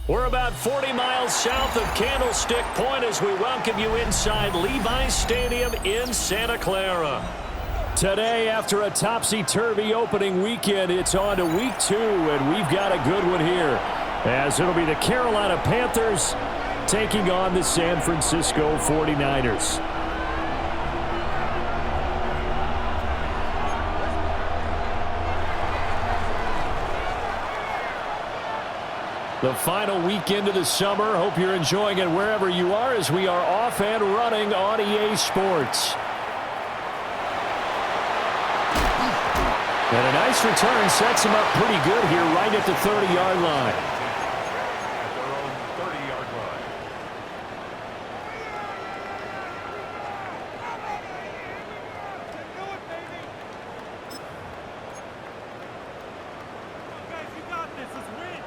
We're about 40 miles south of Candlestick Point as we welcome you inside Levi's Stadium in Santa Clara. Today, after a topsy-turvy opening weekend, it's on to week 2, and we've got a good one here, as it'll be the Carolina Panthers taking on the San Francisco 49ers. The final weekend of the summer. Hope you're enjoying it wherever you are as we are off and running on EA Sports. And a nice return sets him up pretty good here right at the 30-yard line. At their own 30-yard line. Guys, you got this. Let's win.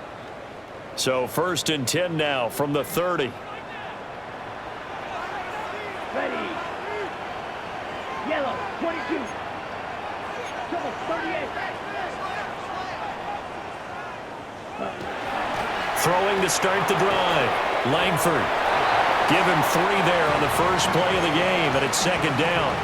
So 1st and 10 now from the 30. Ready. Yellow, 22. Trouble, 38. Throwing to start the drive. Langford. Give him 3 there on the first play of the game, and it's 2nd down.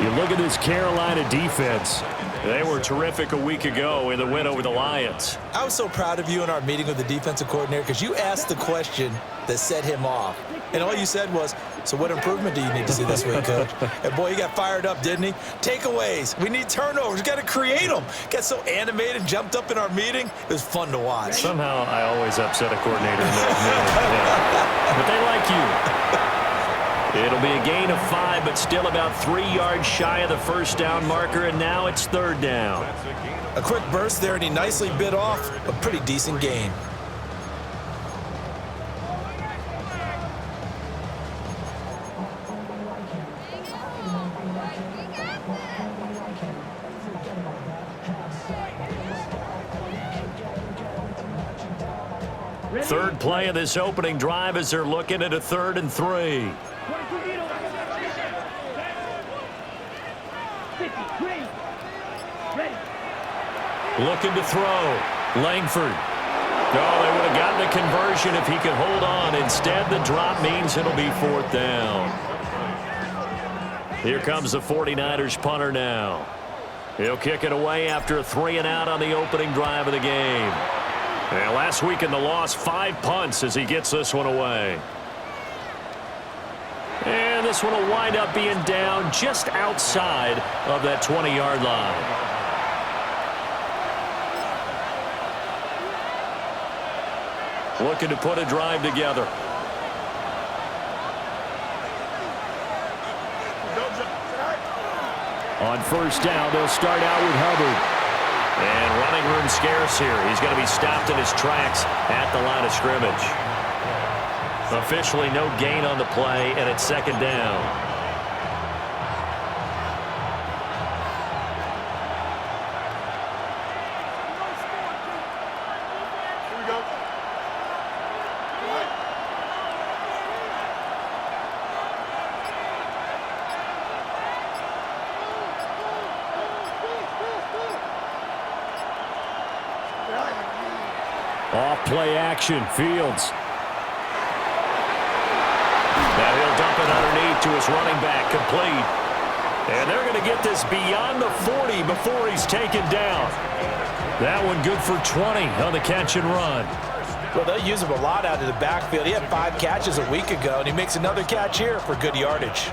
You look at this Carolina defense. They were terrific a week ago in the win over the Lions. I was so proud of you in our meeting with the defensive coordinator because you asked the question that set him off. And all you said was, so what improvement do you need to see this week, Coach? And, boy, he got fired up, didn't he? Takeaways. We need turnovers. We've got to create them. Got so animated, jumped up in our meeting. It was fun to watch. Somehow I always upset a coordinator in that meeting. But they like you. It'll be a gain of 5, but still about 3 yards shy of the first down marker, and now it's 3rd down. A quick burst there, and he nicely bit off a pretty decent gain. Third play of this opening drive as they're looking at a 3rd and 3. Looking to throw. Langford. Oh, they would have gotten a conversion if he could hold on. Instead, the drop means it'll be 4th down. Here comes the 49ers punter now. He'll kick it away after a 3-and-out on the opening drive of the game. And last week in the loss, 5 punts as he gets this one away. And this one will wind up being down just outside of that 20-yard line. Looking to put a drive together. On 1st down, they'll start out with Hubbard. And running room scarce here. He's going to be stopped in his tracks at the line of scrimmage. Officially no gain on the play, and it's 2nd down. Off play action, Fields. Now he'll dump it underneath to his running back, complete. And they're going to get this beyond the 40 before he's taken down. That one good for 20 on the catch and run. Well, they'll use him a lot out of the backfield. He had 5 catches a week ago, and he makes another catch here for good yardage.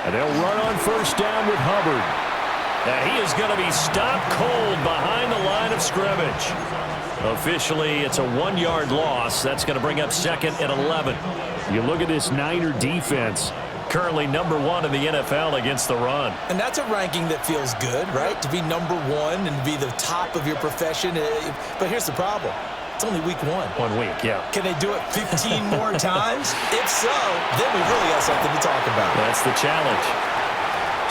And they'll run on 1st down with Hubbard. Now he is going to be stopped cold behind the line of scrimmage. Officially, it's a 1-yard loss. That's going to bring up 2nd and 11. You look at this Niner defense. Currently number 1 in the NFL against the run. And that's a ranking that feels good, right? To be number 1 and be the top of your profession. But here's the problem. It's only week 1. 1 week, yeah. Can they do it 15 more times? If so, then we really got something to talk about. That's the challenge.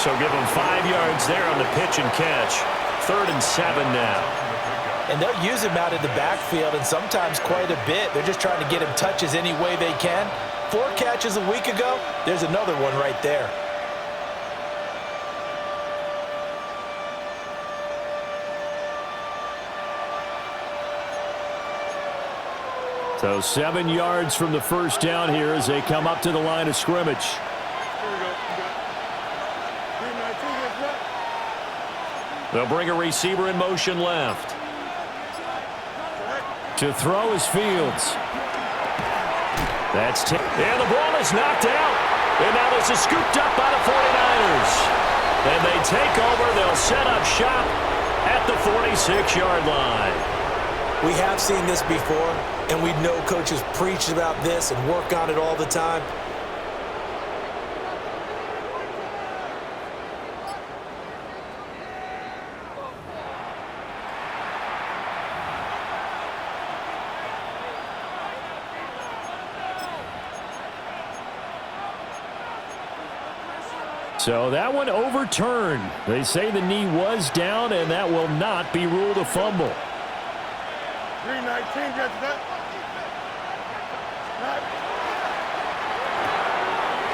So give them 5 yards there on the pitch and catch. 3rd and 7 now. And they'll use him out in the backfield, and sometimes quite a bit. They're just trying to get him touches any way they can. 4 catches a week ago. There's another one right there. So 7 yards from the first down here as they come up to the line of scrimmage. They'll bring a receiver in motion left. To throw is Fields. And the ball is knocked out. And now this is scooped up by the 49ers. And they take over. They'll set up shop at the 46-yard line. We have seen this before, and we know coaches preach about this and work on it all the time. So that one overturned. They say the knee was down, and that will not be ruled a fumble. 319 gets that.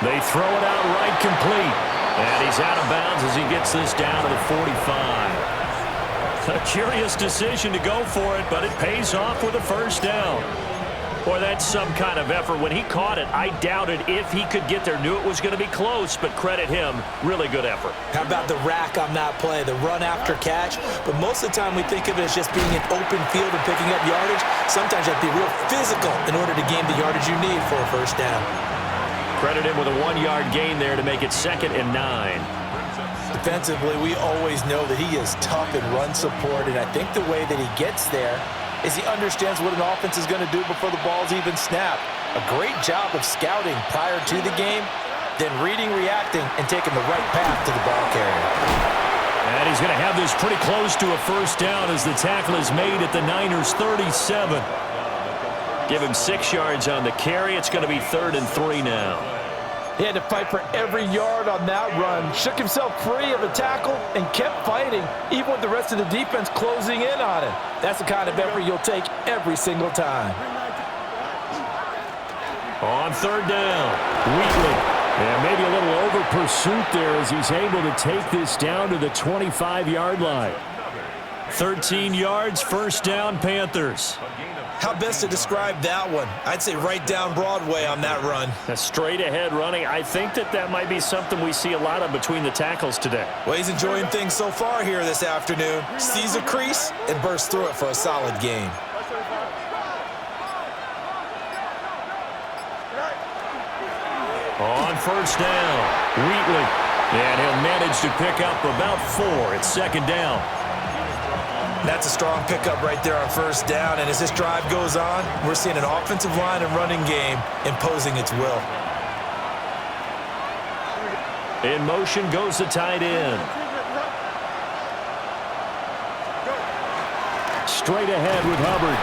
They throw it out right complete. And he's out of bounds as he gets this down to the 45. A curious decision to go for it, but it pays off with a first down. Boy, that's some kind of effort. When he caught it, I doubted if he could get there. Knew it was going to be close, but credit him. Really good effort. How about the rack on that play, the run after catch? But most of the time we think of it as just being an open field and picking up yardage. Sometimes you have to be real physical in order to gain the yardage you need for a first down. Credit him with a 1-yard gain there to make it 2nd and 9. Defensively, we always know that he is tough in run support, and I think the way that he gets there is he understands what an offense is going to do before the ball's even snapped. A great job of scouting prior to the game, then reading, reacting, and taking the right path to the ball carrier. And he's going to have this pretty close to a first down as the tackle is made at the Niners' 37. Give him 6 yards on the carry. It's going to be 3rd and 3 now. He had to fight for every yard on that run. Shook himself free of a tackle and kept fighting, even with the rest of the defense closing in on him. That's the kind of effort you'll take every single time. On 3rd down, Wheatley. And maybe a little over pursuit there as he's able to take this down to the 25-yard line. 13 yards, first down, Panthers. How best to describe that one? I'd say right down Broadway on that run. A straight ahead running. I think that might be something we see a lot of between the tackles today. Well, he's enjoying things so far here this afternoon. Sees a crease and bursts through it for a solid game. On first down, Wheatley. And he'll manage to pick up about 4. It's 2nd down. That's a strong pickup right there on first down. And as this drive goes on, we're seeing an offensive line and running game imposing its will. In motion goes the tight end. Straight ahead with Hubbard.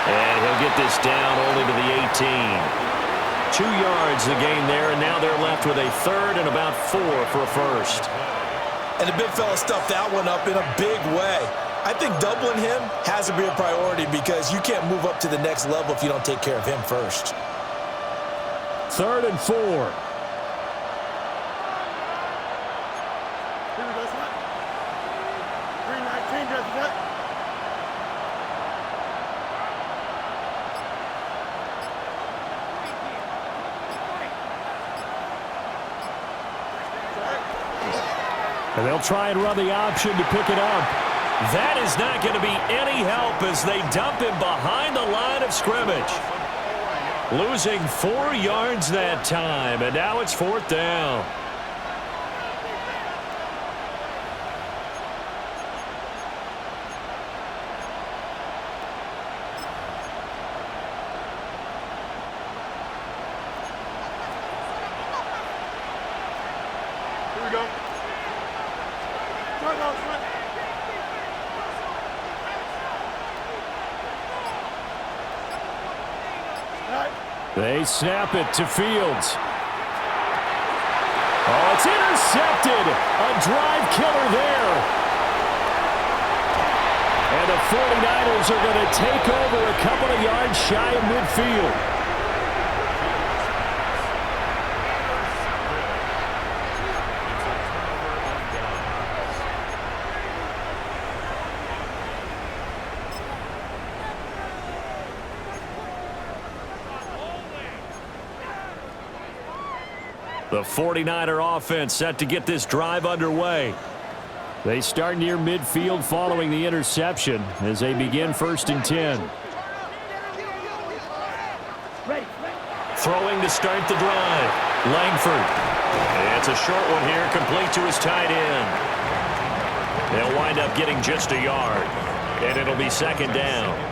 And he'll get this down only to the 18. 2 yards the gain there, and now they're left with a 3rd and about 4 for a first. And the big fella stuffed that one up in a big way. I think doubling him has to be a priority because you can't move up to the next level if you don't take care of him first. 3rd and 4. And they'll try and run the option to pick it up. That is not going to be any help as they dump him behind the line of scrimmage. Losing 4 yards that time, and now it's 4th down. Here we go. They snap it to Fields. Oh, it's intercepted. A drive killer there. And the 49ers are going to take over a couple of yards shy of midfield. The 49er offense set to get this drive underway. They start near midfield following the interception as they begin 1st and 10. Throwing to start the drive. Langford. It's a short one here, complete to his tight end. They'll wind up getting just a yard, and it'll be 2nd down.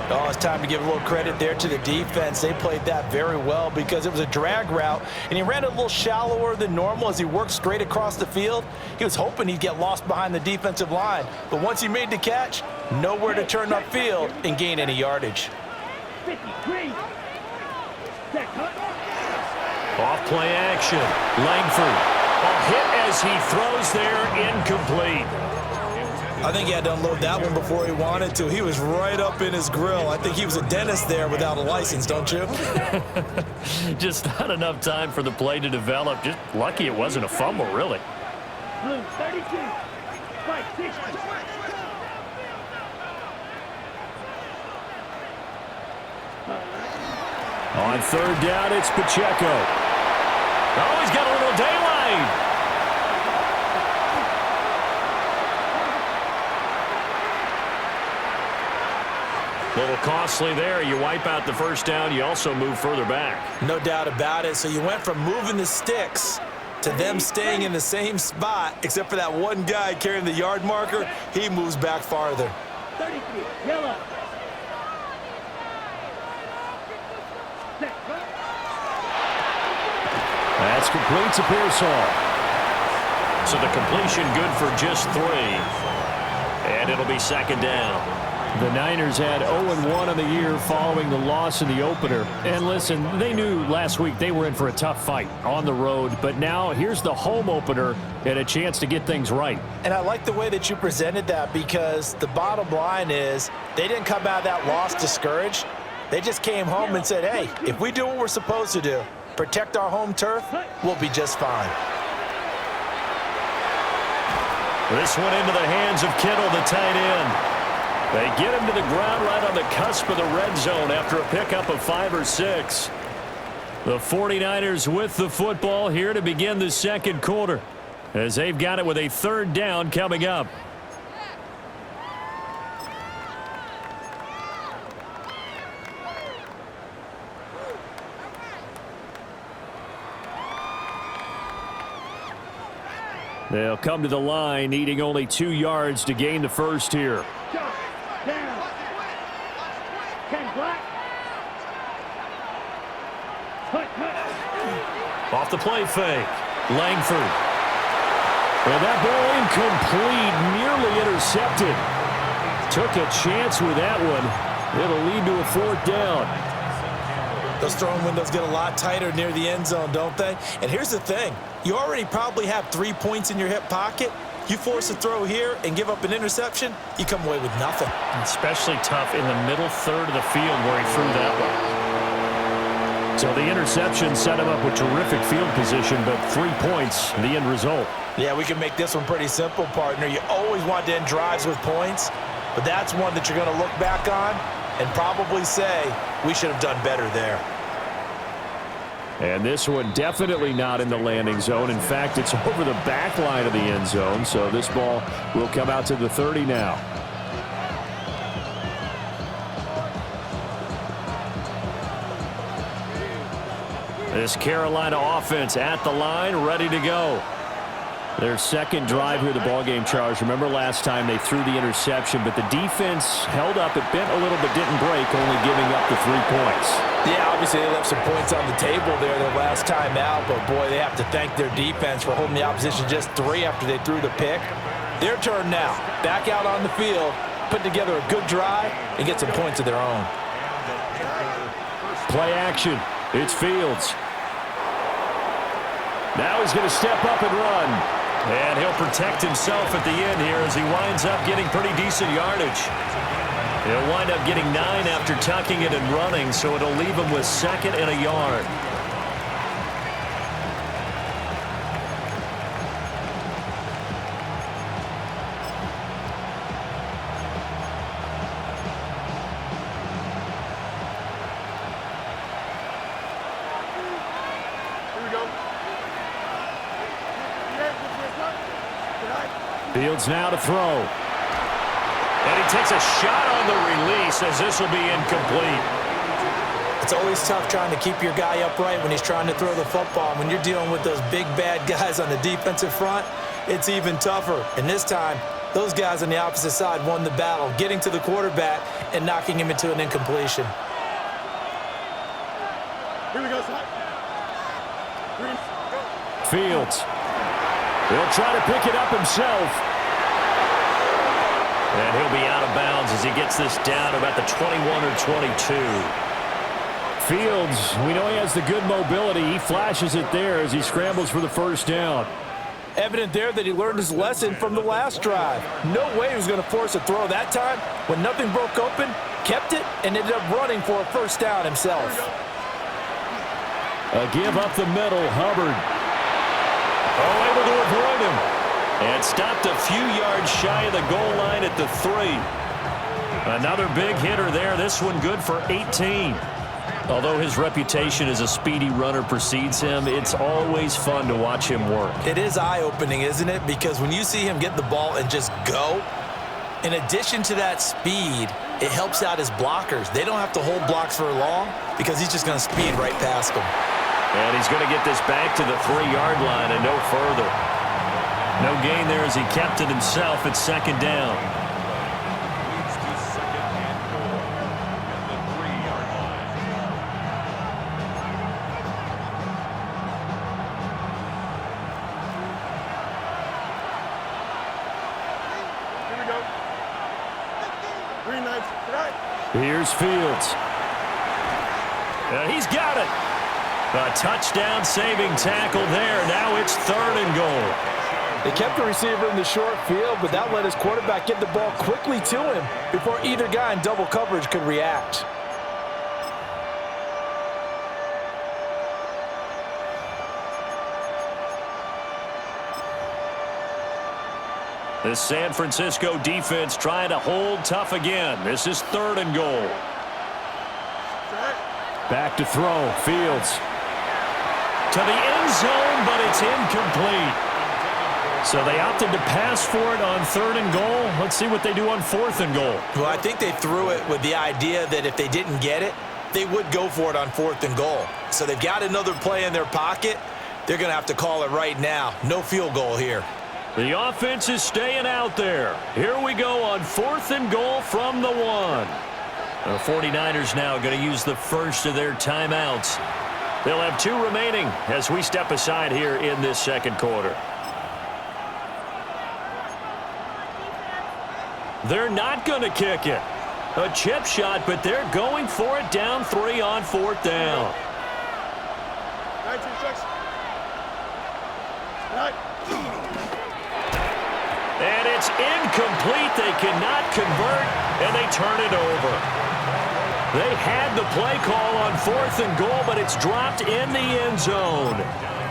Oh, it's time to give a little credit there to the defense. They played that very well because it was a drag route, and he ran a little shallower than normal as he worked straight across the field. He was hoping he'd get lost behind the defensive line, but once he made the catch, nowhere to turn upfield and gain any yardage. 53. Off play action. Langford. A hit as he throws there, incomplete. I think he had to unload that one before he wanted to. He was right up in his grill. I think he was a dentist there without a license, don't you? Just not enough time for the play to develop. Just lucky it wasn't a fumble, really. Blue 32. Fight 6. On 3rd down, it's Pacheco. Oh, he's got a little daylight. A little costly there. You wipe out the 1st down. You also move further back. No doubt about it. So you went from moving the sticks to them staying in the same spot, except for that one guy carrying the yard marker. He moves back farther. 33. Yellow. That's complete to Pearsall. So the completion good for just 3. And it'll be 2nd down. The Niners had 0-1 on the year following the loss in the opener. And listen, they knew last week they were in for a tough fight on the road. But now here's the home opener and a chance to get things right. And I like the way that you presented that because the bottom line is they didn't come out of that loss discouraged. They just came home and said, hey, if we do what we're supposed to do, protect our home turf, we'll be just fine. This one into the hands of Kittle, the tight end. They get him to the ground right on the cusp of the red zone after a pickup of 5 or 6. The 49ers with the football here to begin the 2nd quarter as they've got it with a 3rd down coming up. They'll come to the line, needing only 2 yards to gain the 1st here. Down. 10 black. Off the play fake. Langford. Well, that ball incomplete, nearly intercepted. Took a chance with that one. It'll lead to a 4th down. Those throwing windows get a lot tighter near the end zone, don't they? And here's the thing. You already probably have 3 points in your hip pocket. You force a throw here and give up an interception, you come away with nothing. Especially tough in the middle third of the field where he threw that one. So the interception set him up with terrific field position, but 3 points, the end result. Yeah, we can make this one pretty simple, partner. You always want to end drives with points, but that's one that you're going to look back on and probably say, we should have done better there. And this one definitely not in the landing zone. In fact, it's over the back line of the end zone, so this ball will come out to the 30 now. This Carolina offense at the line, ready to go. Their 2nd drive here, the ballgame, Charles. Remember last time they threw the interception, but the defense held up. It bent a little but didn't break, only giving up the 3 points. Yeah, obviously they left some points on the table there their last time out, but boy, they have to thank their defense for holding the opposition just 3 after they threw the pick. Their turn now. Back out on the field, put together a good drive, and get some points of their own. Play action. It's Fields. Now he's going to step up and run. And he'll protect himself at the end here as he winds up getting pretty decent yardage. He'll wind up getting 9 after tucking it and running, so it'll leave him with 2nd and a yard. Here we go. Fields now to throw. And he takes a shot on the release as this will be incomplete. It's always tough trying to keep your guy upright when he's trying to throw the football. When you're dealing with those big, bad guys on the defensive front, it's even tougher. And this time, those guys on the opposite side won the battle, getting to the quarterback and knocking him into an incompletion. Here we go, Fields. He'll try to pick it up himself. And he'll be out of bounds as he gets this down about the 21 or 22. Fields, we know he has the good mobility. He flashes it there as he scrambles for the first down. Evident there that he learned his lesson from the last drive. No way he was going to force a throw that time. When nothing broke open, kept it, and ended up running for a first down himself. A give up the middle, Hubbard. Oh, able to avoid him. And stopped a few yards shy of the goal line at the 3. Another big hitter there. This one good for 18. Although his reputation as a speedy runner precedes him, it's always fun to watch him work. It is eye-opening, isn't it? Because when you see him get the ball and just go, in addition to that speed, it helps out his blockers. They don't have to hold blocks for long because he's just going to speed right past them. And he's going to get this back to the 3-yard line and no further. No gain there as he kept it himself at second down. Leads to second and goal at the 3-yard line. Here we go. Green knights, right. Here's Fields. He's got it. A touchdown-saving tackle there. Now it's 3rd and goal. They kept the receiver in the short field, but that let his quarterback get the ball quickly to him before either guy in double coverage could react. The San Francisco defense trying to hold tough again. This is 3rd and goal. Back to throw. Fields. To the end zone, but it's incomplete. So they opted to pass for it on 3rd and goal. Let's see what they do on 4th and goal. Well, I think they threw it with the idea that if they didn't get it, they would go for it on 4th and goal. So they've got another play in their pocket. They're going to have to call it right now. No field goal here. The offense is staying out there. Here we go on 4th and goal from the 1. The 49ers now going to use the first of their timeouts. They'll have 2 remaining as we step aside here in this second quarter. They're not going to kick it. A chip shot, but they're going for it down 3 on 4th down. 19-6. Right. And it's incomplete. They cannot convert, and they turn it over. They had the play call on 4th and goal, but it's dropped in the end zone.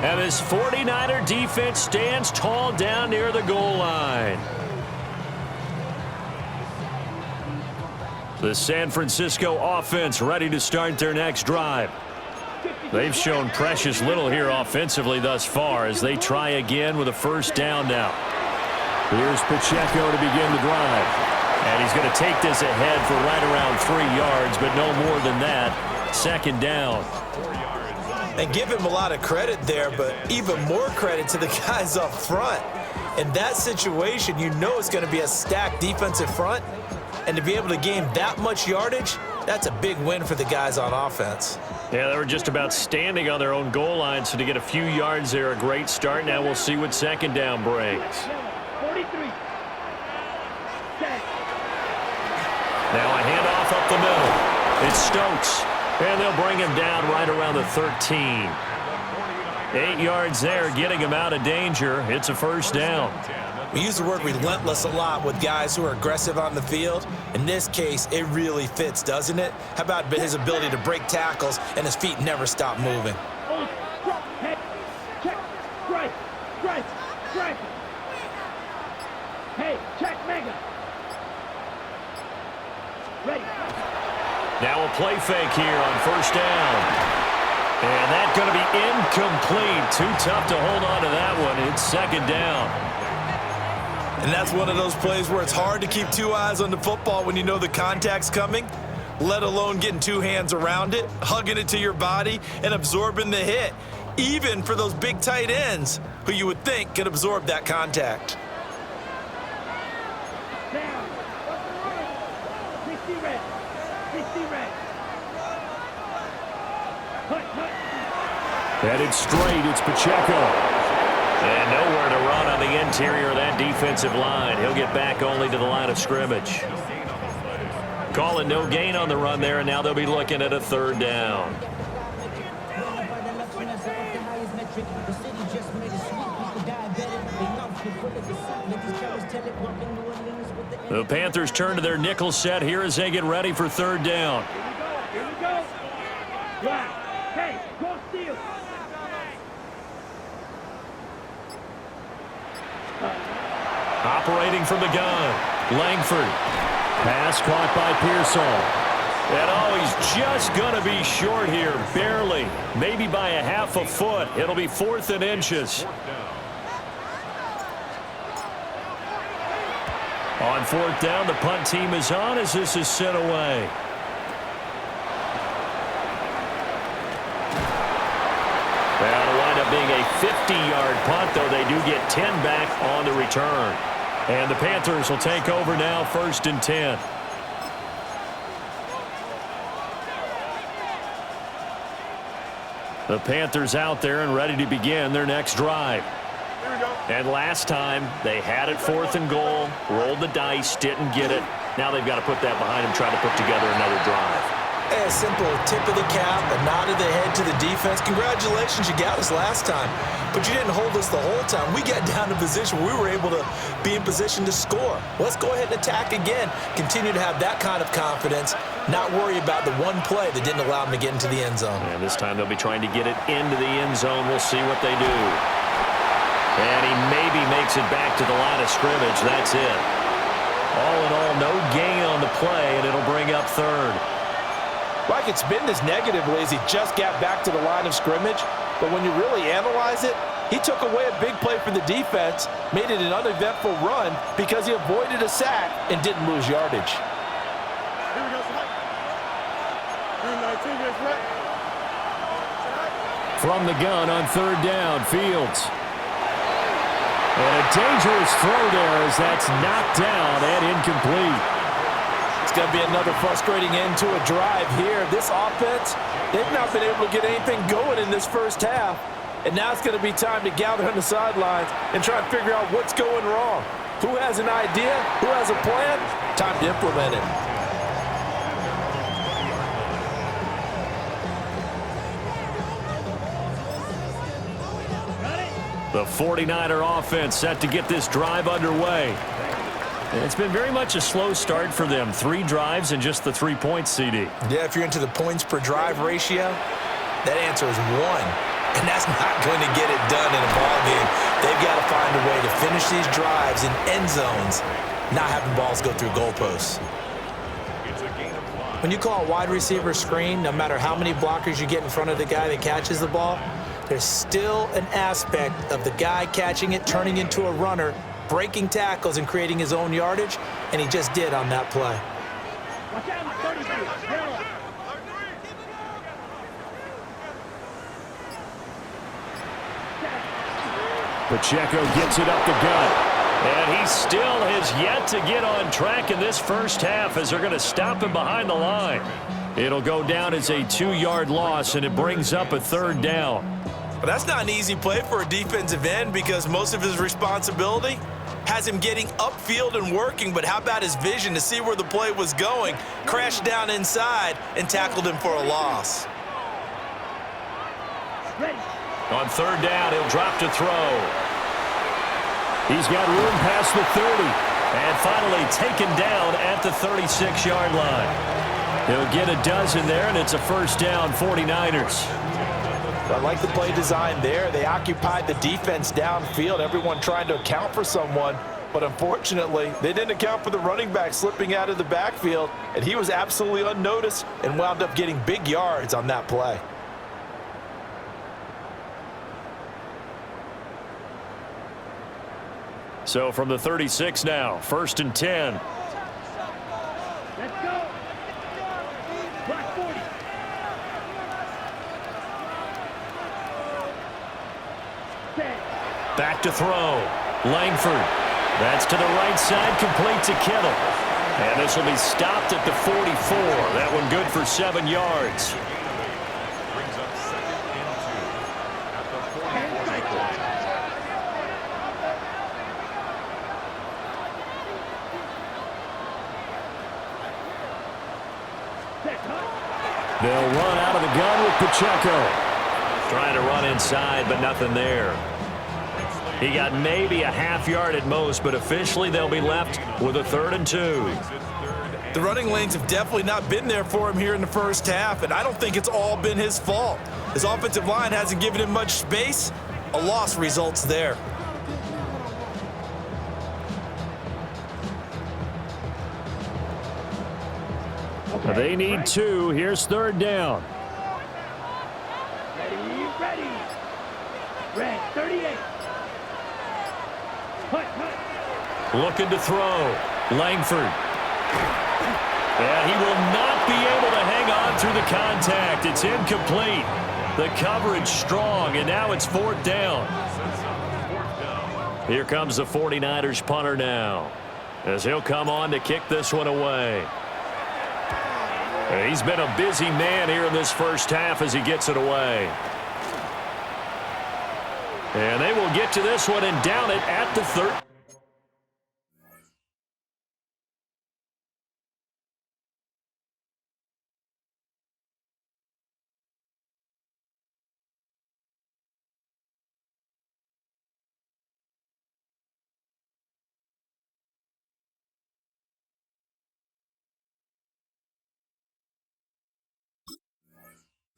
And this 49er defense stands tall down near the goal line. The San Francisco offense ready to start their next drive. They've shown precious little here offensively thus far as they try again with a first down now. Here's Pacheco to begin the drive. And he's going to take this ahead for right around 3 yards, but no more than that. 2nd down. And give him a lot of credit there, but even more credit to the guys up front. In that situation, you know it's going to be a stacked defensive front. And to be able to gain that much yardage, that's a big win for the guys on offense. Yeah, they were just about standing on their own goal line, so to get a few yards there, a great start. Now we'll see what 2nd down brings. 43. Now a handoff up the middle. It's Stokes, and they'll bring him down right around the 13. 8 yards there, getting him out of danger. It's a first down. We use the word relentless a lot with guys who are aggressive on the field. In this case, it really fits, doesn't it? How about his ability to break tackles and his feet never stop moving? Hey, check, strike, strike, strike. Hey, check, mega. Ready. Now a play fake here on first down. And that's going to be incomplete. Too tough to hold on to that one. It's 2nd down. And that's one of those plays where it's hard to keep two eyes on the football when you know the contact's coming, let alone getting two hands around it, hugging it to your body, and absorbing the hit, even for those big tight ends who you would think could absorb that contact. Down. 60 red. 60 red. Hut. Headed straight, it's Pacheco. And nowhere to run on the interior of that defensive line. He'll get back only to the line of scrimmage. Calling no gain on the run there, and now they'll be looking at a third down. The Panthers turn to their nickel set here as they get ready for third down. Here we go. Black. Hey, go steal. Operating from the gun, Langford. Pass caught by Pearsall. And he's just going to be short here, barely. Maybe by a half a foot. It'll be 4th and inches. On 4th down, the punt team is on as this is sent away. That'll wind up being a 50-yard punt, though they do get 10 back on the return. And the Panthers will take over now, 1st and 10. The Panthers out there and ready to begin their next drive. And last time, they had it 4th and goal, rolled the dice, didn't get it. Now they've got to put that behind them, try to put together another drive. A simple tip of the cap, a nod of the head to the defense. Congratulations, you got us last time, but you didn't hold us the whole time. We got down to position where we were able to be in position to score. Let's go ahead and attack again. Continue to have that kind of confidence, not worry about the one play that didn't allow them to get into the end zone. And this time they'll be trying to get it into the end zone. We'll see what they do. And he maybe makes it back to the line of scrimmage. That's it. All in all, no gain on the play, and it'll bring up 3rd. Like it's been this negatively as he just got back to the line of scrimmage. But when you really analyze it, he took away a big play for the defense, made it an uneventful run because he avoided a sack and didn't lose yardage. Here we go, Select. 19 is right. From the gun on 3rd down, Fields. And a dangerous throw there as that's knocked down and incomplete. It's going to be another frustrating end to a drive here. This offense, they've not been able to get anything going in this first half. And now it's going to be time to gather on the sidelines and try and figure out what's going wrong. Who has an idea? Who has a plan? Time to implement it. The 49er offense set to get this drive underway. And it's been very much a slow start for them. 3 drives and just the 3 points, CD. Yeah, if you're into the points per drive ratio, that answer is 1. And that's not going to get it done in a ball game. They've got to find a way to finish these drives in end zones, not having balls go through goalposts. When you call a wide receiver screen, no matter how many blockers you get in front of the guy that catches the ball, there's still an aspect of the guy catching it, turning into a runner, breaking tackles and creating his own yardage, and he just did on that play. Watch out, 33. Zero. Pacheco gets it up the gut. And he still has yet to get on track in this first half as they're going to stop him behind the line. It'll go down as a 2-yard loss, and it brings up a 3rd down. But that's not an easy play for a defensive end because most of his responsibility has him getting upfield and working, but how about his vision to see where the play was going, crashed down inside, and tackled him for a loss. Ready. On 3rd down, he'll drop to throw. He's got room past the 30, and finally taken down at the 36-yard line. He'll get a dozen there, and it's a 1st down, 49ers. I like the play design there. They occupied the defense downfield, everyone trying to account for someone. But unfortunately, they didn't account for the running back slipping out of the backfield, and he was absolutely unnoticed and wound up getting big yards on that play. So from the 36 now, 1st and 10. Let's go. Block 40. Set. Back to throw. Langford. That's to the right side, complete to Kittle. And this will be stopped at the 44. That one good for 7 yards. Brings up 2nd and 2 at the 44. They'll run out of the gun with Pacheco. Trying to run inside, but nothing there. He got maybe a half yard at most, but officially they'll be left with a 3rd and 2. The running lanes have definitely not been there for him here in the first half, and I don't think it's all been his fault. His offensive line hasn't given him much space. A loss results there. They need 2. Here's 3rd down. Ready. Red 38. Hut. Looking to throw. Langford. Yeah, he will not be able to hang on through the contact. It's incomplete. The coverage strong, and now it's 4th down. Here comes the 49ers punter now, as he'll come on to kick this one away. He's been a busy man here in this first half as he gets it away. And they will get to this one and down it at the 30.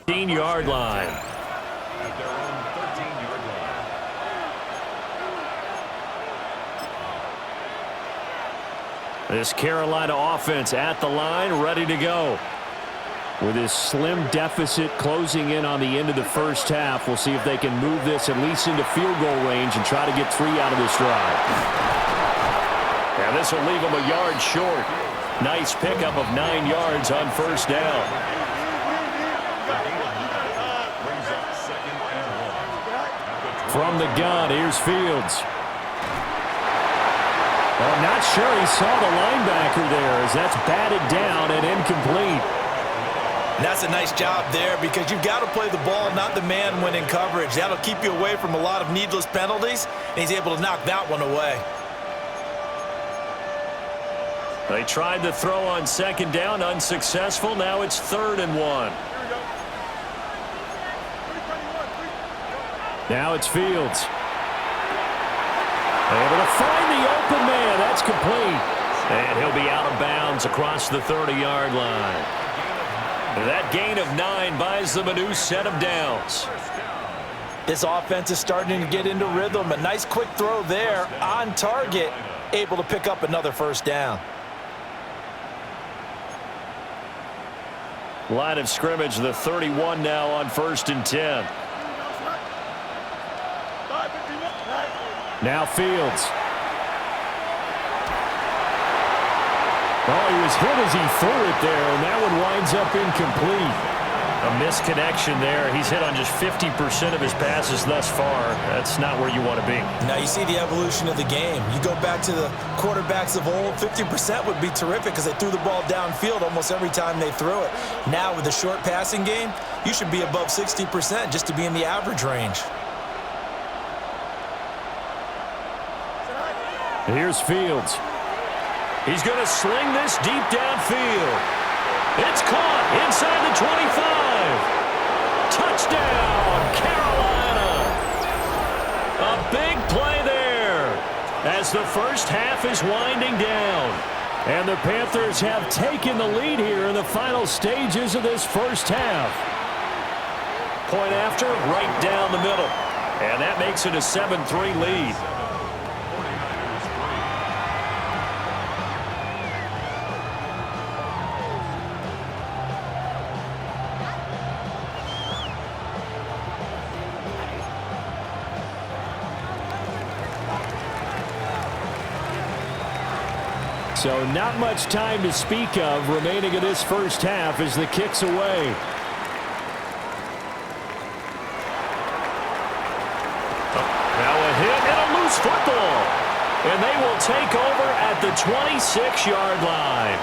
Yard line. At their own 13-yard line. This Carolina offense at the line, ready to go. With this slim deficit closing in on the end of the first half, we'll see if they can move this at least into field goal range and try to get 3 out of this drive. And this will leave them a yard short. Nice pickup of 9 yards on 1st down. From the gun, here's Fields. I'm not sure he saw the linebacker there as that's batted down and incomplete. And that's a nice job there because you've got to play the ball, not the man when in coverage. That'll keep you away from a lot of needless penalties, and he's able to knock that one away. They tried to throw on 2nd down, unsuccessful. Now it's 3rd and 1. Now it's Fields. Able to find the open man. That's complete. And he'll be out of bounds across the 30-yard line. That gain of 9 buys them a new set of downs. This offense is starting to get into rhythm. A nice quick throw there on target. Able to pick up another 1st down. Line of scrimmage, the 31 now on 1st and 10. Now Fields. Oh, he was hit as he threw it there, and that one winds up incomplete. A misconnection there. He's hit on just 50% of his passes thus far. That's not where you want to be. Now you see the evolution of the game. You go back to the quarterbacks of old, 50% would be terrific because they threw the ball downfield almost every time they threw it. Now with the short passing game, you should be above 60% just to be in the average range. Here's Fields. He's going to sling this deep downfield. It's caught inside the 25. Touchdown, Carolina. A big play there as the first half is winding down. And the Panthers have taken the lead here in the final stages of this first half. Point after, right down the middle. And that makes it a 7-3 lead. So not much time to speak of remaining in this first half as the kick's away. Now a hit and a loose football. And they will take over at the 26-yard line.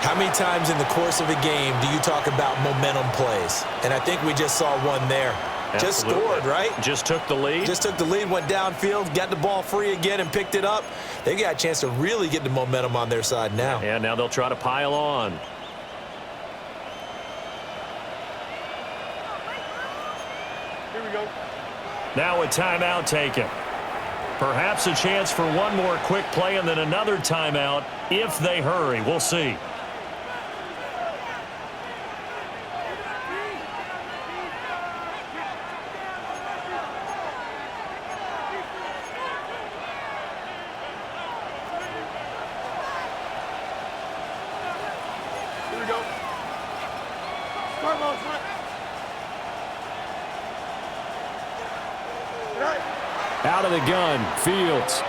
How many times in the course of a game do you talk about momentum plays? And I think we just saw one there. Absolutely. Just scored, right? Just took the lead. Just took the lead, went downfield, got the ball free again and picked it up. They got a chance to really get the momentum on their side now. And now they'll try to pile on. Here we go. Now a timeout taken. Perhaps a chance for one more quick play and then another timeout if they hurry. We'll see. Here we go. Start ball, front. Right. Out of the gun, Fields.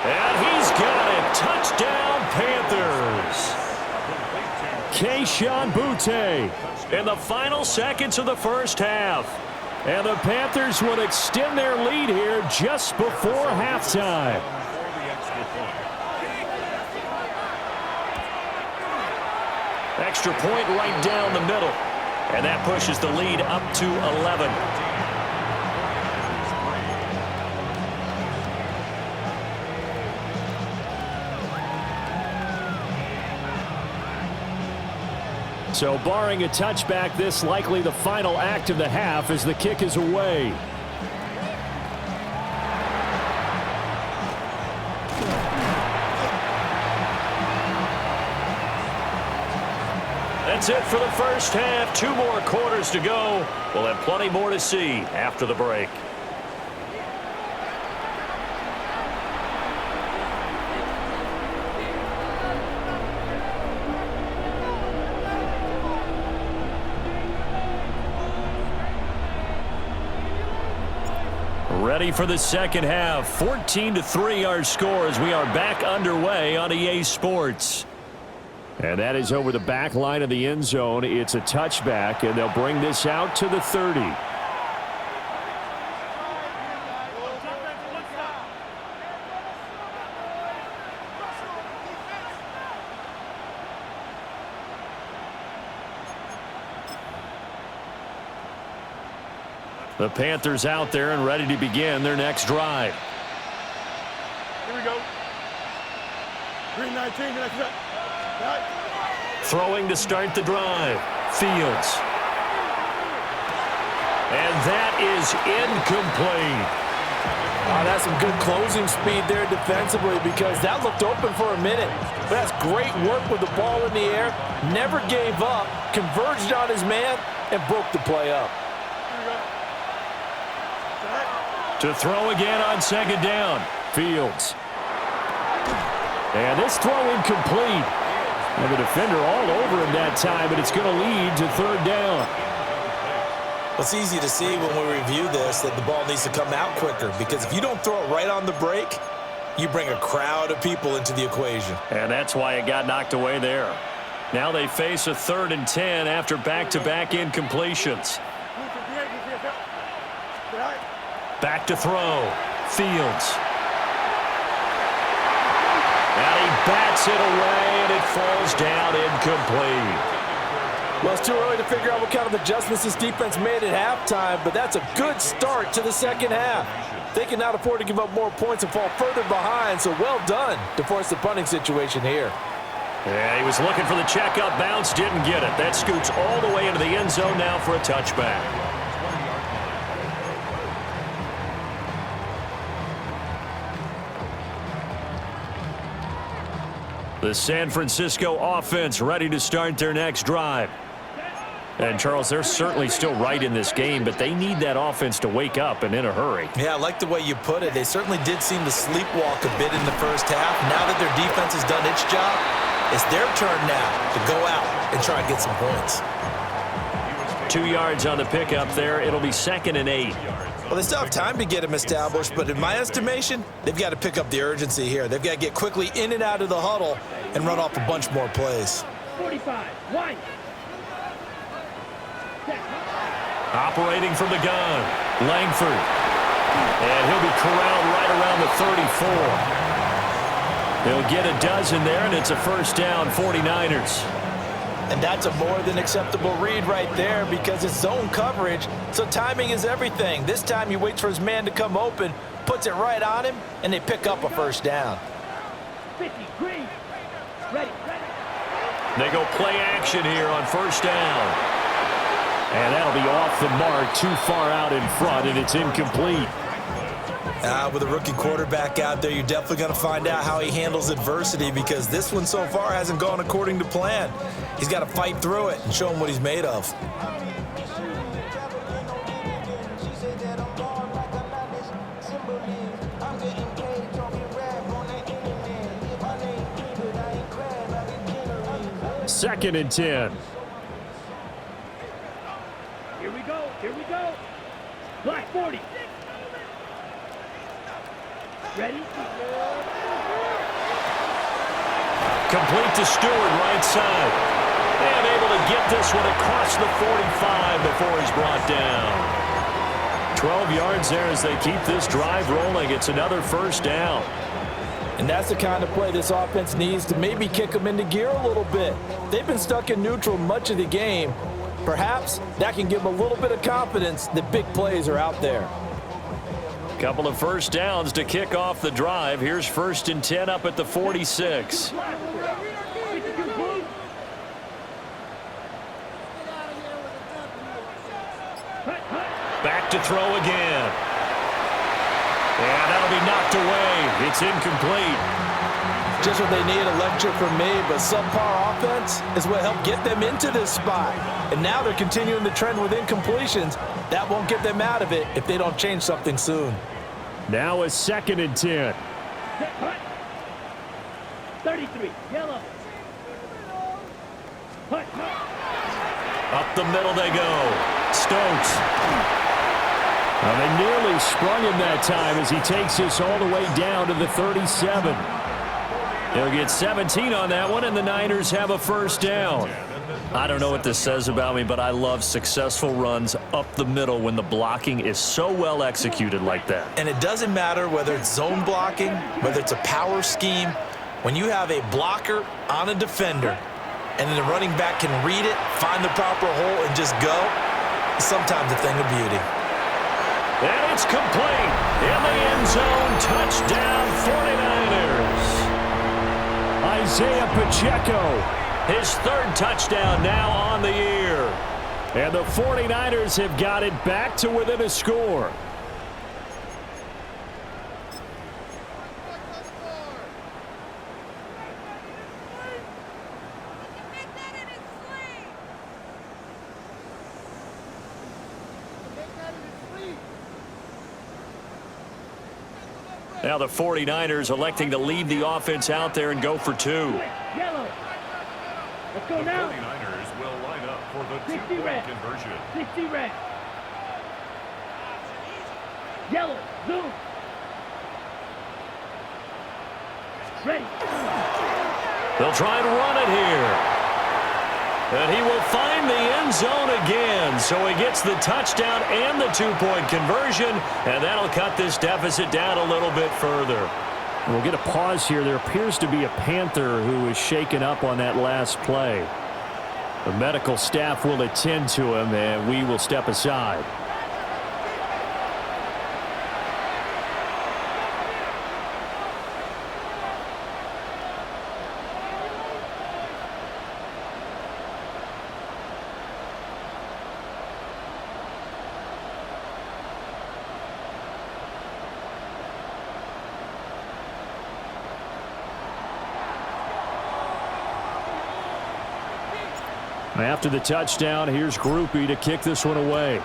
And he's got it. Touchdown, Panthers. Kayshon Boutte in the final seconds of the first half. And the Panthers would extend their lead here just before halftime. Extra point right down the middle. And that pushes the lead up to 11. So barring a touchback, this likely the final act of the half as the kick is away. That's it for the first half. 2 more quarters to go. We'll have plenty more to see after the break. Ready for the second half. 14-3 our score as we are back underway on EA Sports. And that is over the back line of the end zone. It's a touchback, and they'll bring this out to the 30. The Panthers out there and ready to begin their next drive. Here we go. Green 19, next up. Right. Throwing to start the drive. Fields. And that is incomplete. That's some good closing speed there defensively because that looked open for a minute. But that's great work with the ball in the air. Never gave up, converged on his man, and broke the play up. To throw again on second down. Fields. And this throw incomplete. And the defender all over him that time, but it's going to lead to third down. It's easy to see when we review this that the ball needs to come out quicker because if you don't throw it right on the break, you bring a crowd of people into the equation. And that's why it got knocked away there. Now they face a 3rd and 10 after back-to-back incompletions. Back to throw. Fields. And he bats it away, and it falls down incomplete. Well, it's too early to figure out what kind of adjustments this defense made at halftime, but that's a good start to the second half. They can not afford to give up more points and fall further behind, so well done to force the punting situation here. Yeah, he was looking for the checkup bounce, didn't get it. That scoots all the way into the end zone now for a touchback. The San Francisco offense ready to start their next drive. And, Charles, they're certainly still right in this game, but they need that offense to wake up and in a hurry. Yeah, I like the way you put it. They certainly did seem to sleepwalk a bit in the first half. Now that their defense has done its job, it's their turn now to go out and try and get some points. 2 yards on the pickup there. It'll be 2nd and 8. Well, they still have time to get him established, but in my estimation, they've got to pick up the urgency here. They've got to get quickly in and out of the huddle and run off a bunch more plays. 45, wide. Operating from the gun, Langford. And he'll be corralled right around the 34. They'll get a dozen there, and it's a first down, 49ers. And that's a more than acceptable read right there because it's zone coverage, so timing is everything. This time he waits for his man to come open, puts it right on him, and they pick up a first down. 50, green. Ready. They go play action here on first down. And that'll be off the mark, too far out in front, and it's incomplete. With a rookie quarterback out there, you're definitely going to find out how he handles adversity because this one so far hasn't gone according to plan. He's got to fight through it and show him what he's made of. Second and 10. Here we go. Black 40. Ready? Complete to Stewart, right side. And able to get this one across the 45 before he's brought down. 12 yards there as they keep this drive rolling. It's another first down. And that's the kind of play this offense needs to maybe kick them into gear a little bit. They've been stuck in neutral much of the game. Perhaps that can give them a little bit of confidence that big plays are out there. Couple of first downs to kick off the drive. Here's 1st and 10 up at the 46. Back to throw again. And that'll be knocked away. It's incomplete. Just what they need, a lecture from me, but subpar offense is what helped get them into this spot. And now they're continuing the trend with incompletions. That won't get them out of it if they don't change something soon. Now a 2nd and 10. 33, yellow. Up the middle they go. Stokes. Well, they nearly sprung him that time as he takes this all the way down to the 37. He'll get 17 on that one, and the Niners have a first down. I don't know what this says about me, but I love successful runs up the middle when the blocking is so well executed like that. And it doesn't matter whether it's zone blocking, whether it's a power scheme. When you have a blocker on a defender and then the running back can read it, find the proper hole, and just go, it's sometimes a thing of beauty. And it's complete. In the end zone, touchdown 49ers. Isaiah Pacheco. His 3rd touchdown now on the year. And the 49ers have got it back to within a score. Now the 49ers electing to leave the offense out there and go for 2. Yellow. Let's go The now. 49ers will line up for the 60 2-point red. conversion. 60 red. Yellow. Zoom. Ready. They'll try and run it here. And he will find the end zone again. So he gets the touchdown and the 2-point conversion. And that'll cut this deficit down a little bit further. We'll get a pause here. There appears to be a Panther who is shaken up on that last play. The medical staff will attend to him, and we will step aside. After the touchdown, here's Groupie to kick this one away.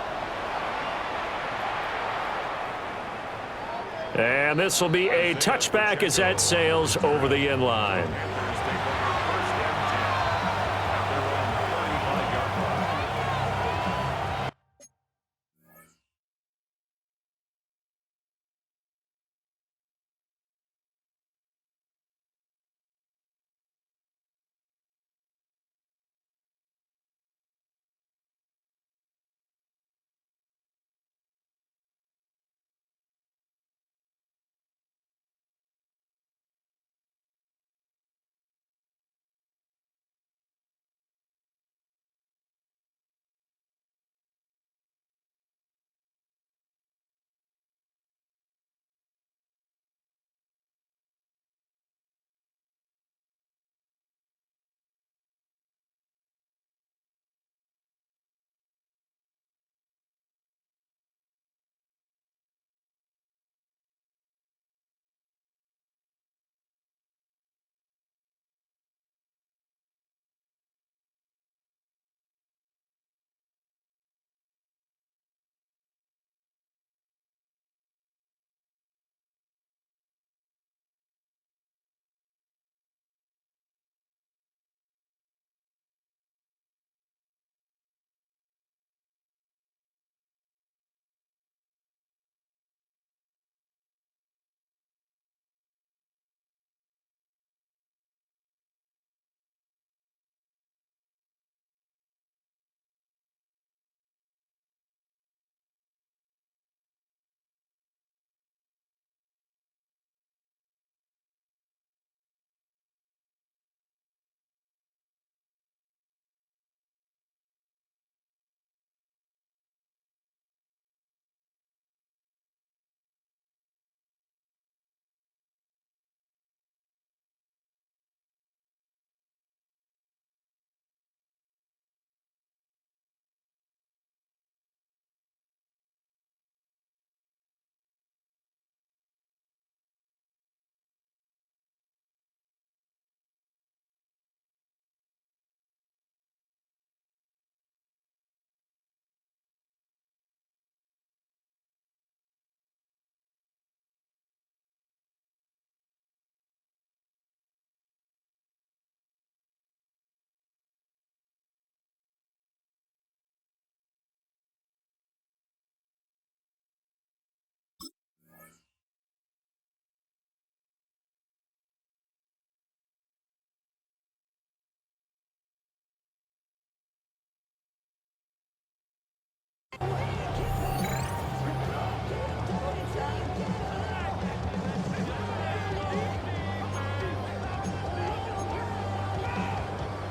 And this will be a touchback as that sails over the end line.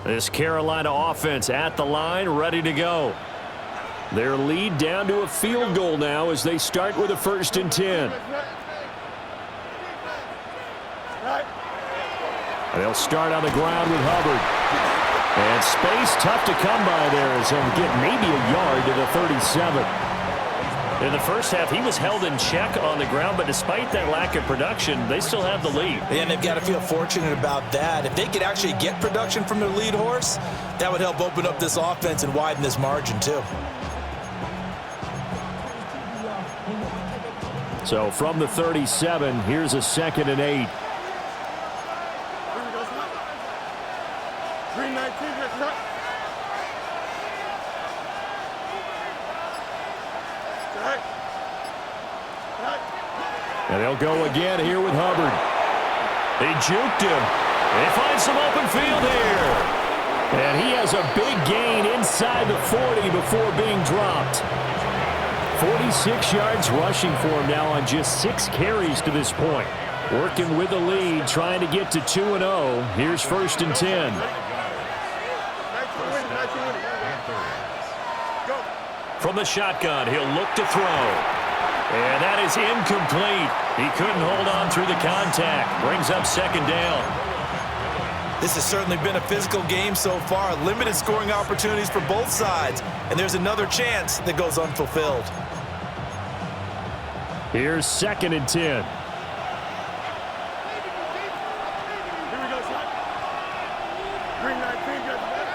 This Carolina offense at the line, ready to go. Their lead down to a field goal now as they start with a 1st and 10. They'll start on the ground with Hubbard. And space tough to come by there as he'll get maybe a yard to the 37. In the first half, he was held in check on the ground, but despite that lack of production, they still have the lead. And they've got to feel fortunate about that. If they could actually get production from their lead horse, that would help open up this offense and widen this margin too. So from the 37, here's a 2nd and 8. Green 19, And they'll go again here with Hubbard. They juked him. They find some open field here. And he has a big gain inside the 40 before being dropped. 46 yards rushing for him now on just 6 carries to this point. Working with the lead, trying to get to 2-0. Here's 1st and 10. From the shotgun, he'll look to throw. And that is incomplete. He couldn't hold on through the contact. Brings up 2nd down. This has certainly been a physical game so far. Limited scoring opportunities for both sides. And there's another chance that goes unfulfilled. Here's 2nd and 10. Here we go, son. Green 19, got the back.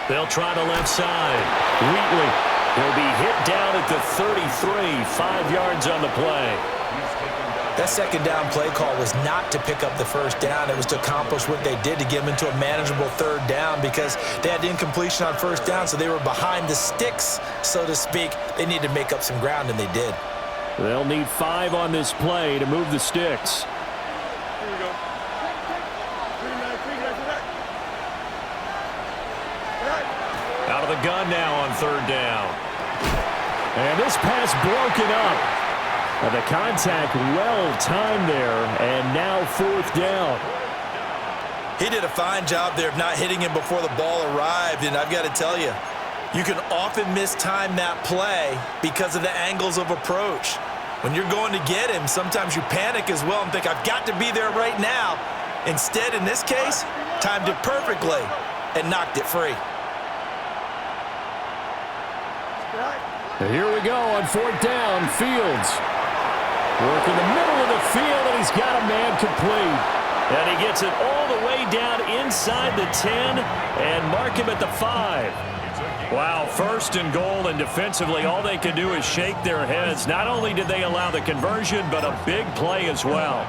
They'll try the left side. Wheatley. He'll be hit down at the 33, 5 yards on the play. That 2nd down play call was not to pick up the 1st down. It was to accomplish what they did to get them into a manageable 3rd down because they had incompletion on 1st down, so they were behind the sticks, so to speak. They needed to make up some ground, and they did. They'll need 5 on this play to move the sticks. Here we go. Green 19, got the back. Out of the gun now on 3rd down. And this pass broken up. The contact well timed there, and now 4th down. He did a fine job there of not hitting him before the ball arrived, and I've got to tell you, you can often mistime that play because of the angles of approach. When you're going to get him, sometimes you panic as well and think, I've got to be there right now. Instead, in this case, timed it perfectly and knocked it free. Here we go on 4th down. Fields working the middle of the field, and he's got a man complete. And he gets it all the way down inside the 10 and mark him at the 5. Wow, 1st and goal, and defensively all they can do is shake their heads. Not only did they allow the conversion, but a big play as well.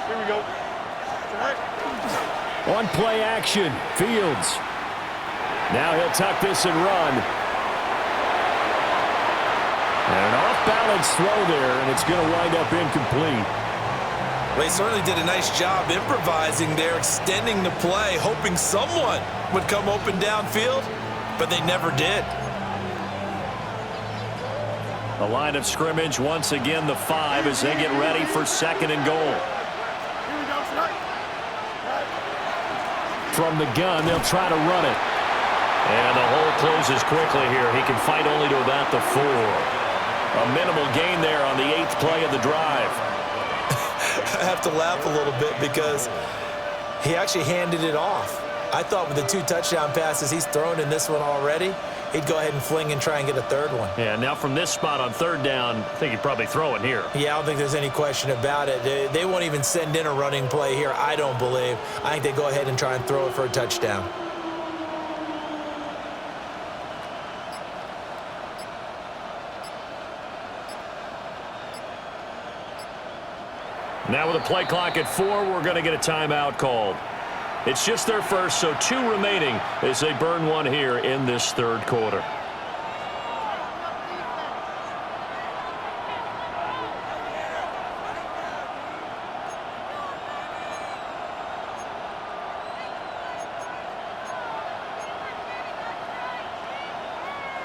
Here we go. On play action, Fields. Now he'll tuck this and run. And an off-balance throw there, and it's going to wind up incomplete. Well, he certainly did a nice job improvising there, extending the play, hoping someone would come open downfield, but they never did. The line of scrimmage, once again, the 5 as they get ready for 2nd and goal. Here we go, son. From the gun, they'll try to run it. And the hole closes quickly here. He can fight only to about the 4. A minimal gain there on the 8th play of the drive. I have to laugh a little bit because he actually handed it off. I thought with the 2 touchdown passes he's thrown in this one already, he'd go ahead and fling and try and get a 3rd one. Yeah, now from this spot on 3rd down, I think he'd probably throw it here. Yeah, I don't think there's any question about it. They won't even send in a running play here, I don't believe. I think they go ahead and try and throw it for a touchdown. Now with a play clock at 4, we're going to get a timeout called. It's just their first, so 2 remaining as they burn one here in this 3rd quarter.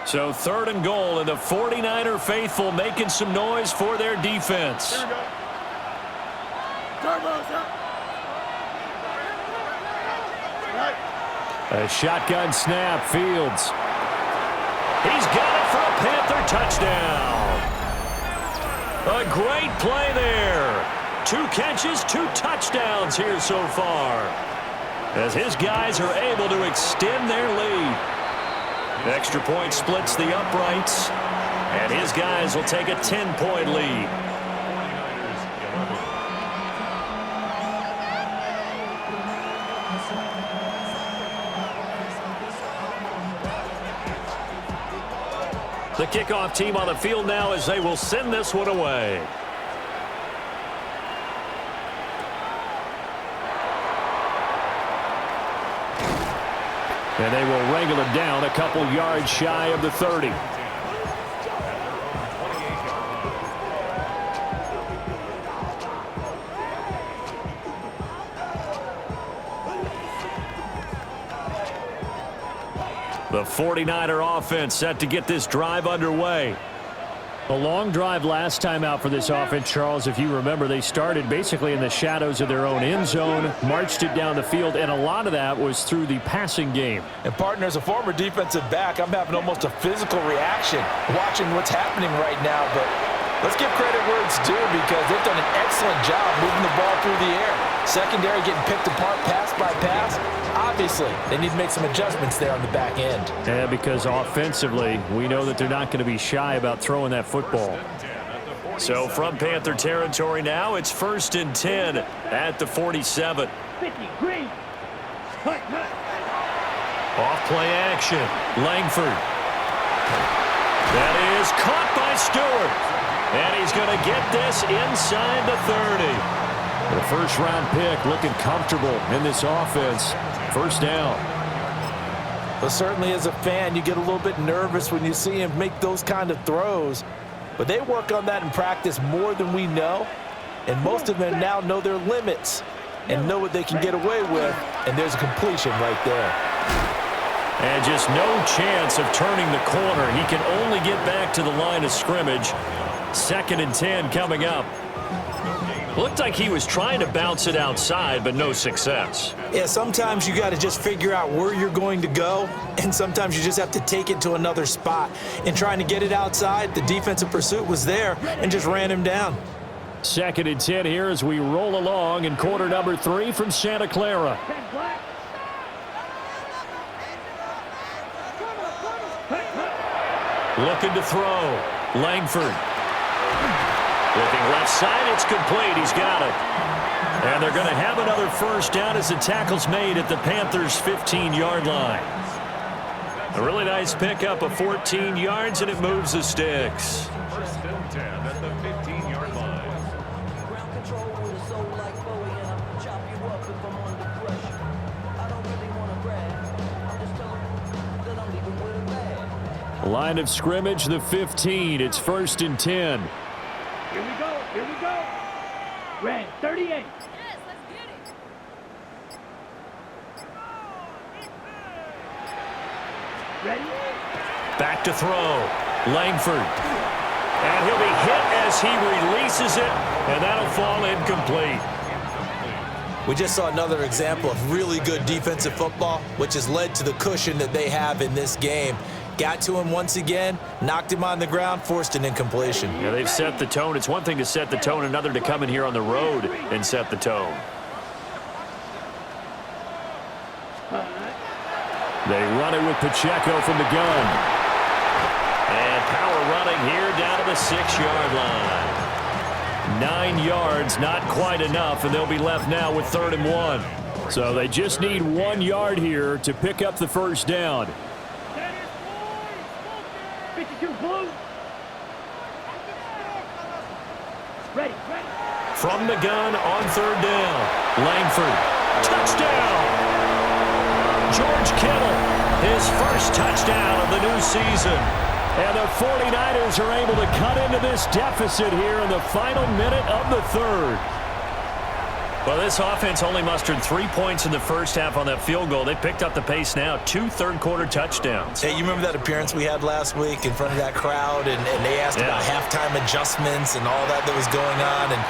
So 3rd and goal, and the 49er faithful making some noise for their defense. Here we go. Turbo, sir. Right. A shotgun snap, Fields. He's got it for a Panther touchdown. A great play there. 2 catches, 2 touchdowns here so far, as his guys are able to extend their lead. Extra point splits the uprights, and his guys will take a 10-point lead. The kickoff team on the field now as they will send this one away. And they will wrangle it down a couple yards shy of the 30. The 49er offense set to get this drive underway. A long drive last time out for this offense, Charles. If you remember, they started basically in the shadows of their own end zone, marched it down the field, and a lot of that was through the passing game. And partner, as a former defensive back, I'm having almost a physical reaction watching what's happening right now. But let's give credit where it's due, because they've done an excellent job moving the ball through the air. Secondary getting picked apart pass by pass. Obviously, they need to make some adjustments there on the back end. Yeah, because offensively, we know that they're not going to be shy about throwing that football. So from Panther territory now, it's 1st and 10 at the 47. 50, green. Cut. Off play action. Langford. That is caught by Stewart. And he's going to get this inside the 30. The first-round pick looking comfortable in this offense. 1st down. But certainly as a fan, you get a little bit nervous when you see him make those kind of throws. But they work on that in practice more than we know. And most of them now know their limits and know what they can get away with. And there's a completion right there. And just no chance of turning the corner. He can only get back to the line of scrimmage. 2nd and 10 coming up. Looked like he was trying to bounce it outside, but no success. Yeah, sometimes you got to just figure out where you're going to go, and sometimes you just have to take it to another spot. In trying to get it outside, the defensive pursuit was there and just ran him down. 2nd and 10 here as we roll along in quarter number 3 from Santa Clara. Looking to throw. Langford. Looking left side, it's complete. He's got it. And they're going to have another 1st down as the tackle's made at the Panthers' 15-yard line. A really nice pickup of 14 yards, and it moves the sticks. 1st and 10 at the 15-yard line. Ground control with a soul like Bowie, and I'll chop you up if I'm under pressure. I don't really want to brag. I'm just telling that I'm leaving with a bag. Line of scrimmage, the 15. It's 1st and 10. Here we go. Red, 38. Yes, let's get it. Ready? Back to throw. Langford. And he'll be hit as he releases it, and that'll fall incomplete. We just saw another example of really good defensive football, which has led to the cushion that they have in this game. Got to him once again, knocked him on the ground, forced an incompletion. Yeah, they've set the tone. It's one thing to set the tone, another to come in here on the road and set the tone. They run it with Pacheco from the gun. And power running here down to the 6-yard line. 9 yards, not quite enough, and they'll be left now with 3rd and 1. So they just need 1 yard here to pick up the 1st down. 52 blue. Ready. From the gun on 3rd down. Langford. Touchdown! George Kittle, his 1st touchdown of the new season. And the 49ers are able to cut into this deficit here in the final minute of the 3rd. Well, this offense only mustered 3 points in the first half on that field goal. They picked up the pace now, 2 third-quarter touchdowns. Hey, you remember that appearance we had last week in front of that crowd, and they asked about halftime adjustments and all that was going on, and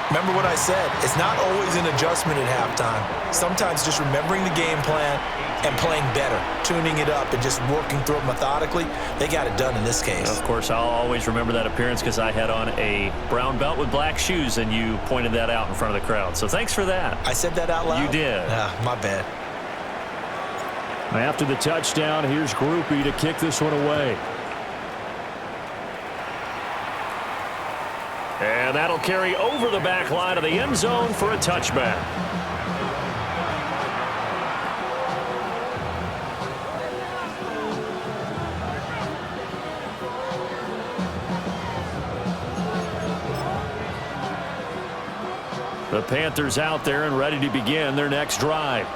remember what I said, it's not always an adjustment at halftime. Sometimes just remembering the game plan and playing better, tuning it up and just working through it methodically. They got it done in this case. Of course, I'll always remember that appearance because I had on a brown belt with black shoes, and you pointed that out in front of the crowd. So thanks for that. I said that out loud? You did. My bad. After the touchdown, here's Groupie to kick this one away. And that'll carry over the back line of the end zone for a touchback. The Panthers out there and ready to begin their next drive.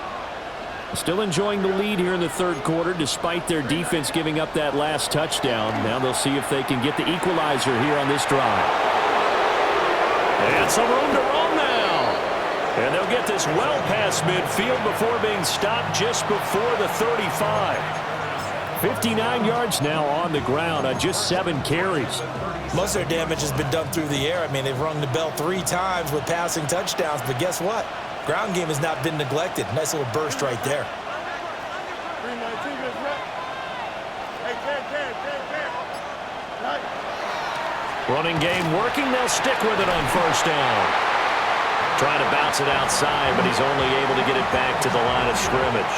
Still enjoying the lead here in the third quarter despite their defense giving up that last touchdown. Now they'll see if they can get the equalizer here on this drive. And some room to roam now. And they'll get this well past midfield before being stopped just before the 35. 59 yards now on the ground on just 7 carries. Most of their damage has been done through the air. I mean, they've rung the bell 3 times with passing touchdowns, but guess what? Ground game has not been neglected. Nice little burst right there. 319 is right. Hey, Right. Running game working. They'll stick with it on first down. Trying to bounce it outside, but he's only able to get it back to the line of scrimmage.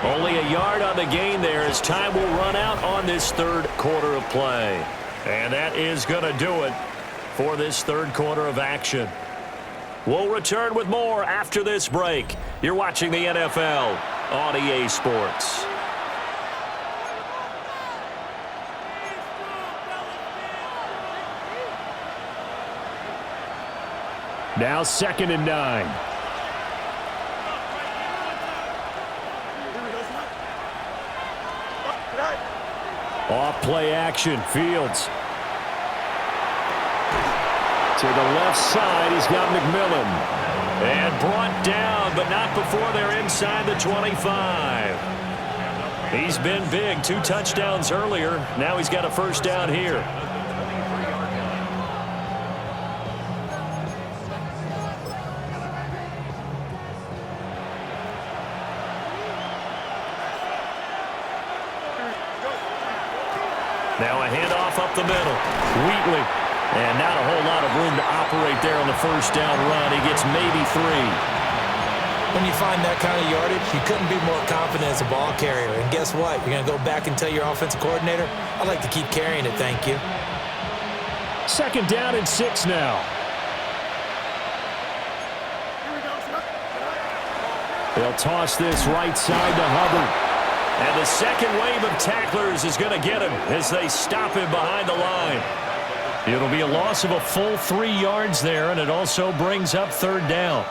Only a yard on the gain there as time will run out on this third quarter of play. And that is going to do it for this third quarter of action. We'll return with more after this break. You're watching the NFL on EA Sports. Now 2nd and 9. Off play action. Fields. To the left side, he's got McMillan. And brought down, but not before they're inside the 25. He's been big. 2 touchdowns earlier. Now he's got a first down here. Now a handoff up the middle. Wheatley. And not a whole lot of room to operate there on the first down run. He gets maybe 3. When you find that kind of yardage, you couldn't be more confident as a ball carrier. And guess what? You're going to go back and tell your offensive coordinator, I'd like to keep carrying it, thank you. 2nd down and 6 now. They'll toss this right side to Hubbard. And the second wave of tacklers is going to get him as they stop him behind the line. It'll be a loss of a full 3 yards there, and it also brings up 3rd down.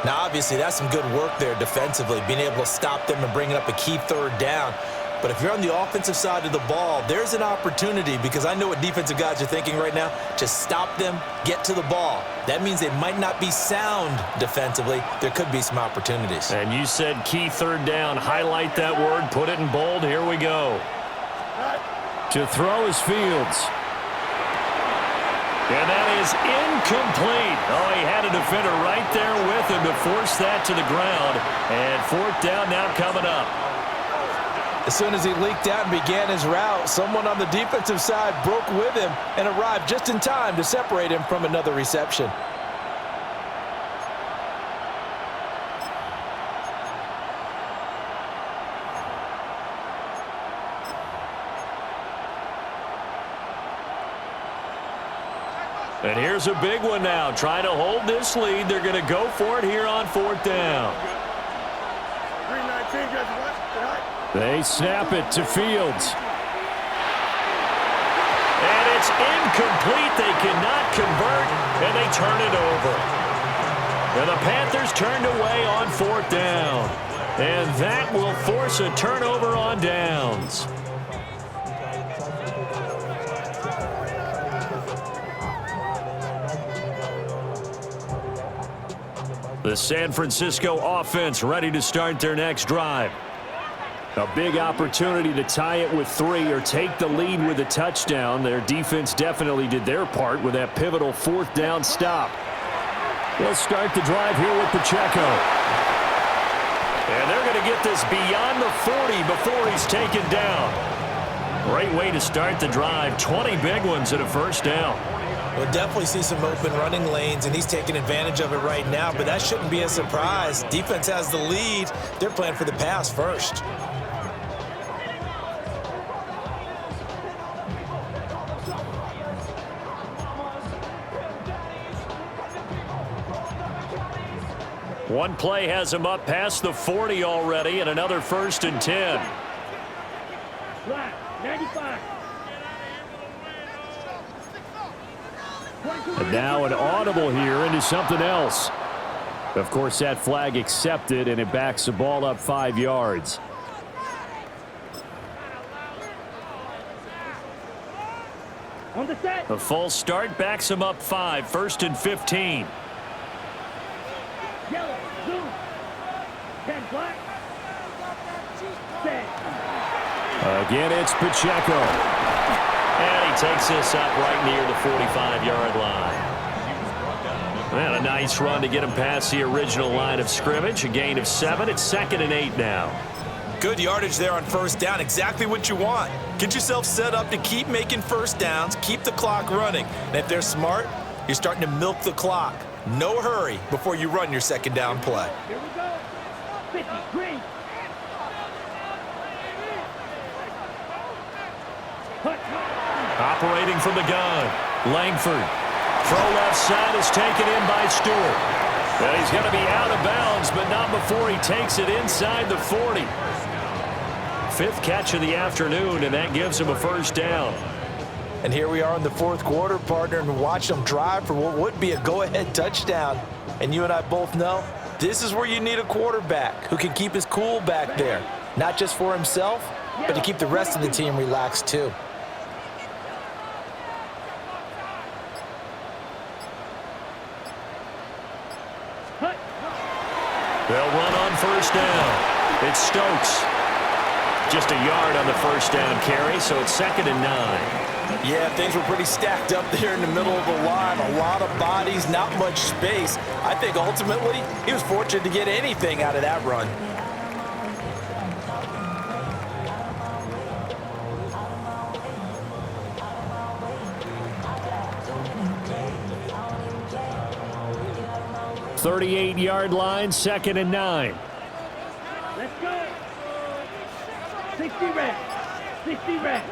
Now, obviously, that's some good work there defensively, being able to stop them and bringing up a key 3rd down. But if you're on the offensive side of the ball, there's an opportunity, because I know what defensive guys are thinking right now. Just stop them, get to the ball. That means they might not be sound defensively. There could be some opportunities. And you said key 3rd down. Highlight that word. Put it in bold. Here we go. To throw is Fields. And that is incomplete. Oh, he had a defender right there with him to force that to the ground. And 4th down now coming up. As soon as he leaked out and began his route, someone on the defensive side broke with him and arrived just in time to separate him from another reception. And here's a big one now. Trying to hold this lead. They're going to go for it here on 4th down. 319 gets right. They snap it to Fields. And it's incomplete. They cannot convert, and they turn it over. And the Panthers turned away on 4th down. And that will force a turnover on downs. The San Francisco offense ready to start their next drive. A big opportunity to tie it with 3 or take the lead with a touchdown. Their defense definitely did their part with that pivotal 4th down stop. They'll start the drive here with Pacheco. And they're going to get this beyond the 40 before he's taken down. Great way to start the drive. 20 big ones at a first down. We'll definitely see some open running lanes, and he's taking advantage of it right now, but that shouldn't be a surprise. Defense has the lead. They're playing for the pass first. One play has him up past the 40 already, and another 1st and 10. Flat, 95. And now an audible here into something else. Of course, that flag accepted, and it backs the ball up 5 yards. On the set. A false start backs him up 5, 1st and 15. Yellow, zoom. 10 black. Set. Again, it's Pacheco. And he takes this up right near the 45-yard line. And a nice run to get him past the original line of scrimmage. A gain of 7. It's 2nd and 8 now. Good yardage there on 1st down. Exactly what you want. Get yourself set up to keep making 1st downs, keep the clock running. And if they're smart, you're starting to milk the clock. No hurry before you run your 2nd down play. Here we go. 50, green. Operating from the gun, Langford. Throw left side is taken in by Stewart. Well, he's going to be out of bounds, but not before he takes it inside the 40. 5th catch of the afternoon, and that gives him a 1st down. And here we are in the 4th quarter, partner, and watch them drive for what would be a go-ahead touchdown. And you and I both know this is where you need a quarterback who can keep his cool back there, not just for himself, but to keep the rest of the team relaxed too. They'll run on 1st down. It's Stokes. Just a yard on the 1st down carry, so it's 2nd and 9. Yeah, things were pretty stacked up there in the middle of the line. A lot of bodies, not much space. I think ultimately he was fortunate to get anything out of that run. .38-yard line, 2nd and 9. Let's go. 60 red. 60 red.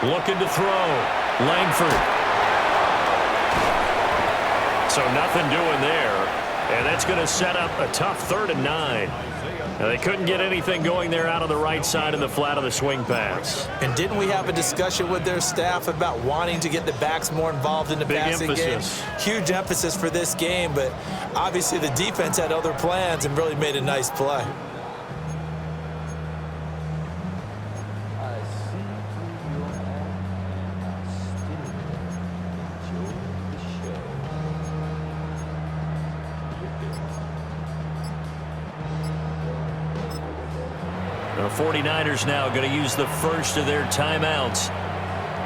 Looking to throw. Langford. So nothing doing there. And that's going to set up a tough 3rd and 9. Now, they couldn't get anything going there out on the right side of the flat of the swing pass. And didn't we have a discussion with their staff about wanting to get the backs more involved in the passing game? Huge emphasis for this game, but obviously the defense had other plans and really made a nice play. The 49ers now going to use the first of their timeouts.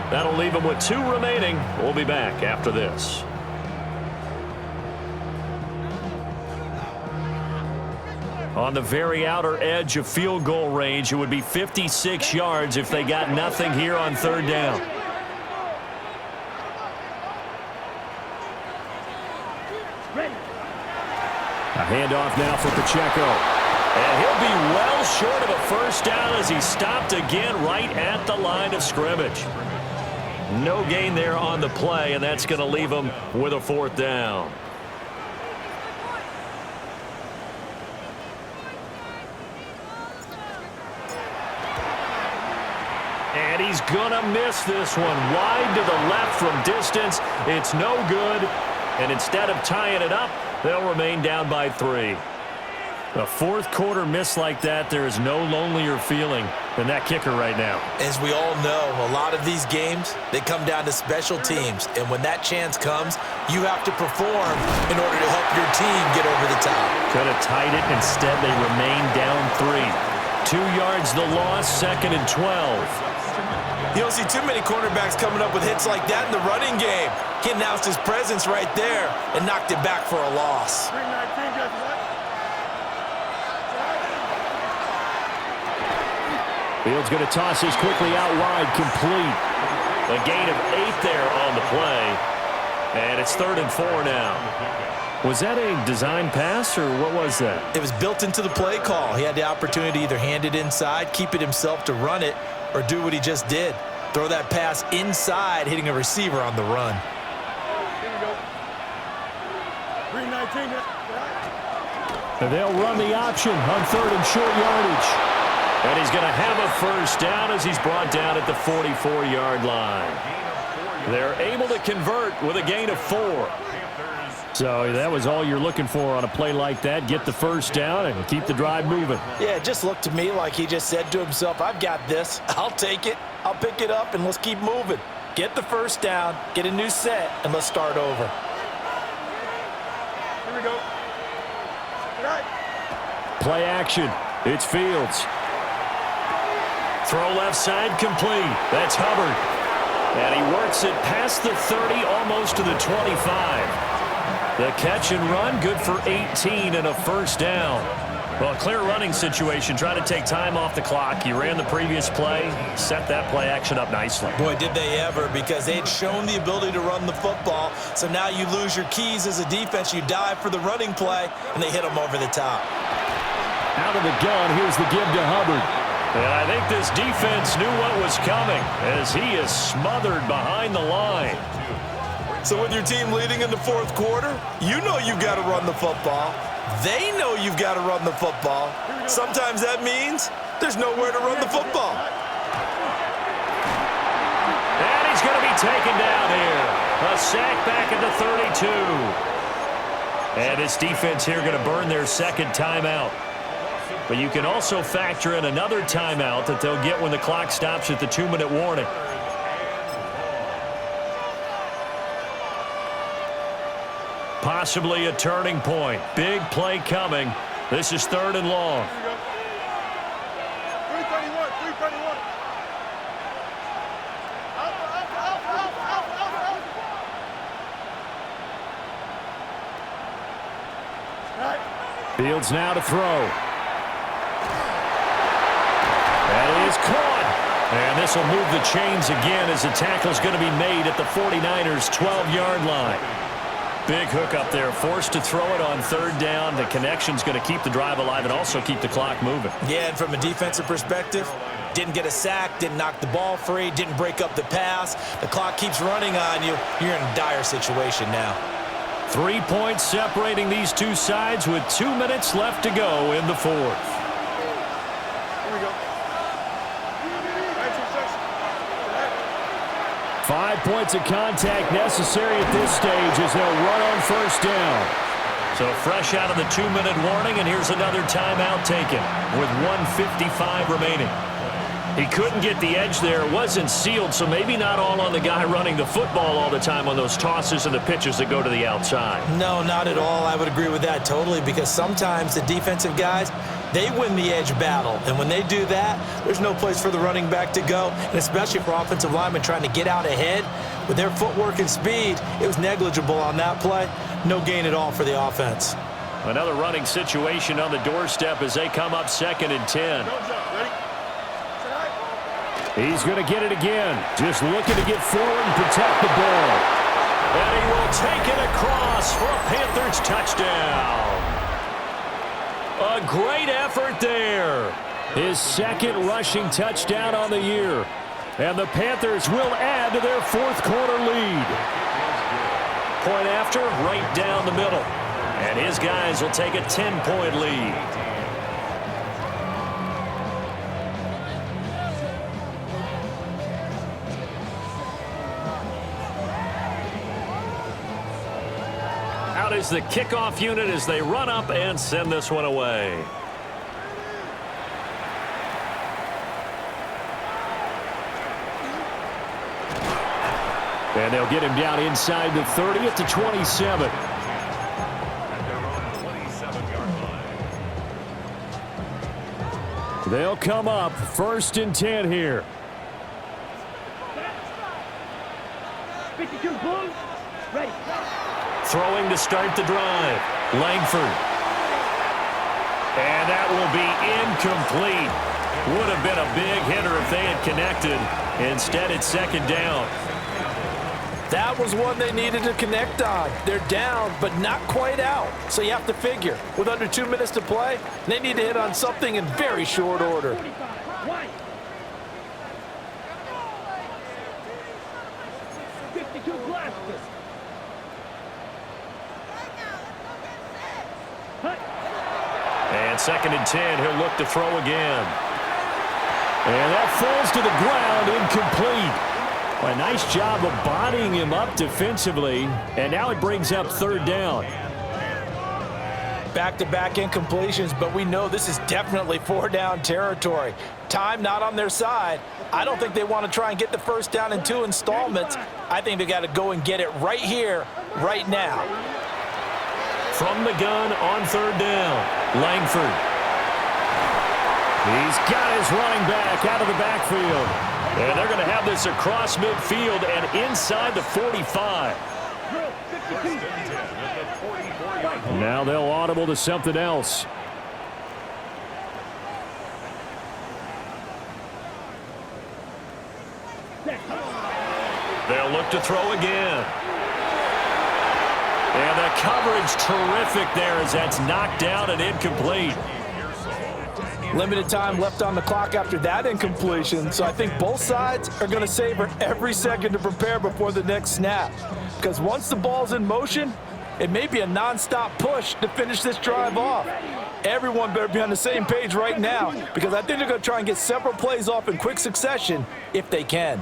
That'll leave them with 2 remaining. We'll be back after this. On the very outer edge of field goal range, it would be 56 yards if they got nothing here on 3rd down. A handoff now for Pacheco. And he'll be well short of a 1st down as he's stopped again right at the line of scrimmage. No gain there on the play, and that's going to leave him with a 4th down. And he's going to miss this one. Wide to the left from distance. It's no good. And instead of tying it up, they'll remain down by 3. A fourth quarter miss like that, there is no lonelier feeling than that kicker right now. As we all know, a lot of these games, they come down to special teams. And when that chance comes, you have to perform in order to help your team get over the top. Could have tied it. Instead, they remain down 3. 2 yards the loss, 2nd and 12. You don't see too many cornerbacks coming up with hits like that in the running game. He announced his presence right there and knocked it back for a loss. 319, just what? Fields going to toss this quickly out wide, complete. A gain of 8 there on the play. And it's 3rd and 4 now. Was that a design pass, or what was that? It was built into the play call. He had the opportunity to either hand it inside, keep it himself to run it, or do what he just did. Throw that pass inside, hitting a receiver on the run. Here we go. 319, just right. And they'll run the option on 3rd and short yardage. And he's going to have a first down as he's brought down at the 44-yard line. They're able to convert with a gain of 4. So that was all you're looking for on a play like that. Get the first down and keep the drive moving. Yeah, it just looked to me like he just said to himself, I've got this. I'll take it. I'll pick it up, and let's keep moving. Get the first down, get a new set, and let's start over. Here we go. Right. Play action. It's Fields. Throw left side complete. That's Hubbard. And he works it past the 30, almost to the 25. The catch and run, good for 18 and a first down. Well, clear running situation, trying to take time off the clock. He ran the previous play, set that play action up nicely. Boy, did they ever, because they'd shown the ability to run the football. So now you lose your keys as a defense. You dive for the running play, and they hit them over the top. Out of the gun, here's the give to Hubbard. And I think this defense knew what was coming as he is smothered behind the line. So with your team leading in the fourth quarter, you know you've got to run the football. They know you've got to run the football. Sometimes that means there's nowhere to run the football. And he's going to be taken down here. A sack back at the 32. And this defense here going to burn their second timeout. But you can also factor in another timeout that they'll get when the clock stops at the 2-minute warning. Possibly a turning point. Big play coming. This is 3rd and long. 321, 321. Right. Fields now to throw. That is caught. And this will move the chains again as the tackle's going to be made at the 49ers' 12-yard line. Big hook up there, forced to throw it on 3rd down. The connection's going to keep the drive alive and also keep the clock moving. Yeah, and from a defensive perspective, didn't get a sack, didn't knock the ball free, didn't break up the pass. The clock keeps running on you. You're in a dire situation now. 3 points separating these two sides with 2 minutes left to go in the fourth. Here we go. 5 points of contact necessary at this stage as they'll run on first down. So fresh out of the 2-minute warning, and here's another timeout taken with 1:55 remaining. He couldn't get the edge there. It wasn't sealed, so maybe not all on the guy running the football all the time on those tosses and the pitches that go to the outside. No, not at all. I would agree with that totally, because sometimes the defensive guys, they win the edge battle. And when they do that, there's no place for the running back to go, and especially for offensive linemen trying to get out ahead. With their footwork and speed, it was negligible on that play. No gain at all for the offense. Another running situation on the doorstep as they come up 2nd and 10. He's going to get it again. Just looking to get forward and protect the ball. And he will take it across for a Panthers touchdown. A great effort there. His 2nd rushing touchdown on the year. And the Panthers will add to their fourth quarter lead. Point after, right down the middle. And his guys will take a 10-point lead. is the kickoff unit as they run up and send this one away. And they'll get him down inside the 30 at the 27. And they're on the 27-yard line. They'll come up 1st and 10 here. 52 blue. Ready. Throwing to start the drive. Langford. And that will be incomplete. Would have been a big hitter if they had connected. Instead, it's 2nd down. That was one they needed to connect on. They're down, but not quite out. So you have to figure, with under 2 minutes to play, they need to hit on something in very short order. 52 blaster. And 2nd and 10, he'll look to throw again. And that falls to the ground, incomplete. A nice job of bodying him up defensively, and now it brings up 3rd down. Back-to-back incompletions, but we know this is definitely 4-down territory. Time not on their side. I don't think they want to try and get the 1st down in 2 installments. I think they got to go and get it right here, right now. From the gun on 3rd down, Langford. He's got his running back out of the backfield. And they're going to have this across midfield and inside the 45. First and 10 at the 44-yard line. Now they'll audible to something else. They'll look to throw again. And the coverage terrific there as that's knocked down and incomplete. Limited time left on the clock after that incompletion, so I think both sides are going to savor every second to prepare before the next snap. Because once the ball's in motion, it may be a non-stop push to finish this drive off. Everyone better be on the same page right now, because I think they're going to try and get several plays off in quick succession if they can.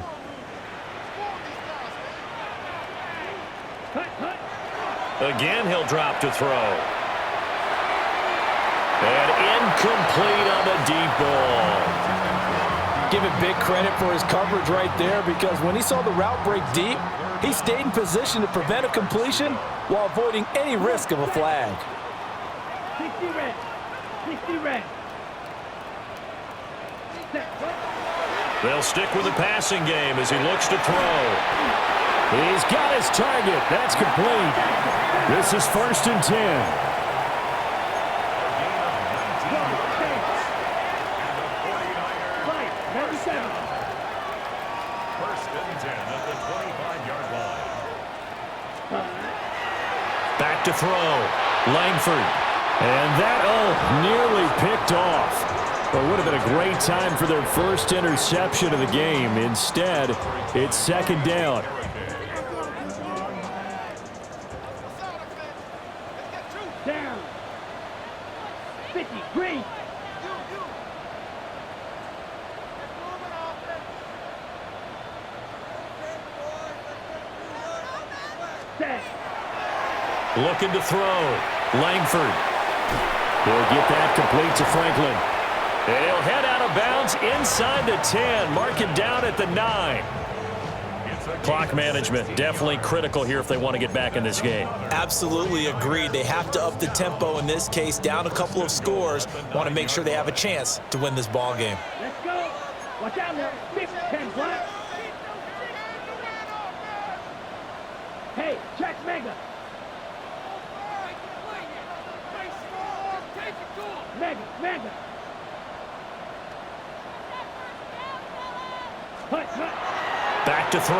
Again, he'll drop to throw. And incomplete on the deep ball. Give it big credit for his coverage right there, because when he saw the route break deep, he stayed in position to prevent a completion while avoiding any risk of a flag. 60 red. 60 red. They'll stick with the passing game as he looks to throw. He's got his target. That's complete. This is 1st and 10. First and 10 at the 25-yard line. Back to throw. Langford. And that, nearly picked off. But would have been a great time for their first interception of the game. Instead, it's 2nd down. Down. 50 green. Set. Looking to throw. Langford. He'll get that complete to Franklin. And he'll head out of bounds inside the 10. Mark it down at the 9. Clock management definitely critical here if they want to get back in this game. Absolutely agreed. They have to up the tempo in this case, down a couple of scores. Want to make sure they have a chance to win this ball game. Let's go. Watch out now. 10 black. Hey, check Mega. Mega. Back to throw.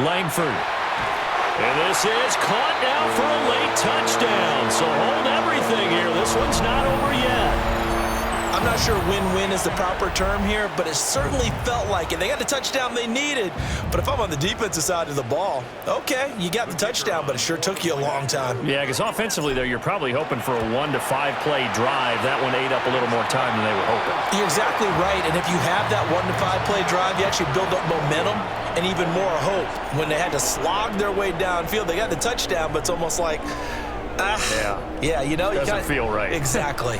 Langford. And this is caught now for a late touchdown. So hold everything here. This one's not over yet. I'm not sure win-win is the proper term here, but it certainly felt like it. They got the touchdown they needed, but if I'm on the defensive side of the ball, okay, you got the touchdown, but it sure took you a long time. Yeah, because offensively, though, you're probably hoping for a 1 to 5 play drive. That one ate up a little more time than they were hoping. You're exactly right, and if you have that 1 to 5 play drive, you actually build up momentum and even more hope. When they had to slog their way downfield, they got the touchdown, but it's almost like, Yeah, you know. Doesn't feel right. Exactly.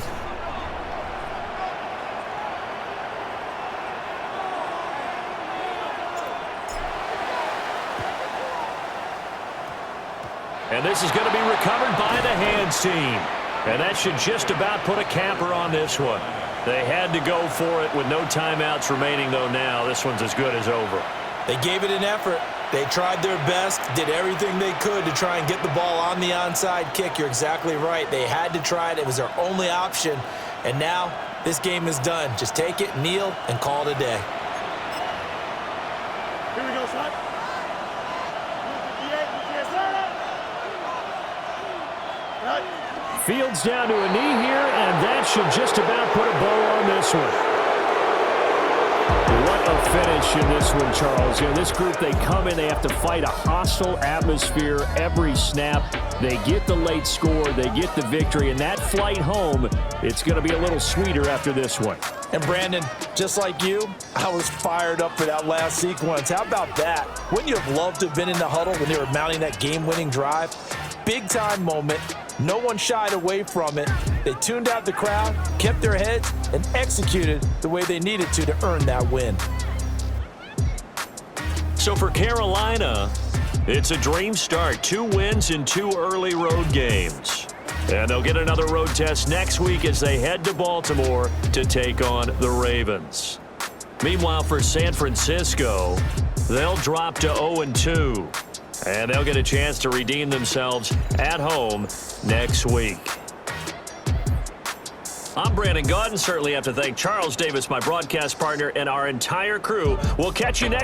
And this is going to be recovered by the hands team. And that should just about put a capper on this one. They had to go for it with no timeouts remaining, though. Now this one's as good as over. They gave it an effort. They tried their best, did everything they could to try and get the ball on the onside kick. You're exactly right. They had to try it. It was their only option. And now this game is done. Just take it, kneel, and call it a day. Here we go, son. Fields down to a knee here, and that should just about put a bow on this one. What a finish in this one, Charles. You know, this group, they come in, they have to fight a hostile atmosphere every snap. They get the late score, they get the victory, and that flight home, it's going to be a little sweeter after this one. And Brandon, just like you, I was fired up for that last sequence. How about that? Wouldn't you have loved to have been in the huddle when they were mounting that game-winning drive? Big-time moment. No one shied away from it. They tuned out the crowd, kept their heads, and executed the way they needed to earn that win. So for Carolina, it's a dream start. 2 wins in 2 early road games. And they'll get another road test next week as they head to Baltimore to take on the Ravens. Meanwhile, for San Francisco, they'll drop to 0-2. And they'll get a chance to redeem themselves at home next week. I'm Brandon Gaudin. Certainly have to thank Charles Davis, my broadcast partner, and our entire crew. We'll catch you next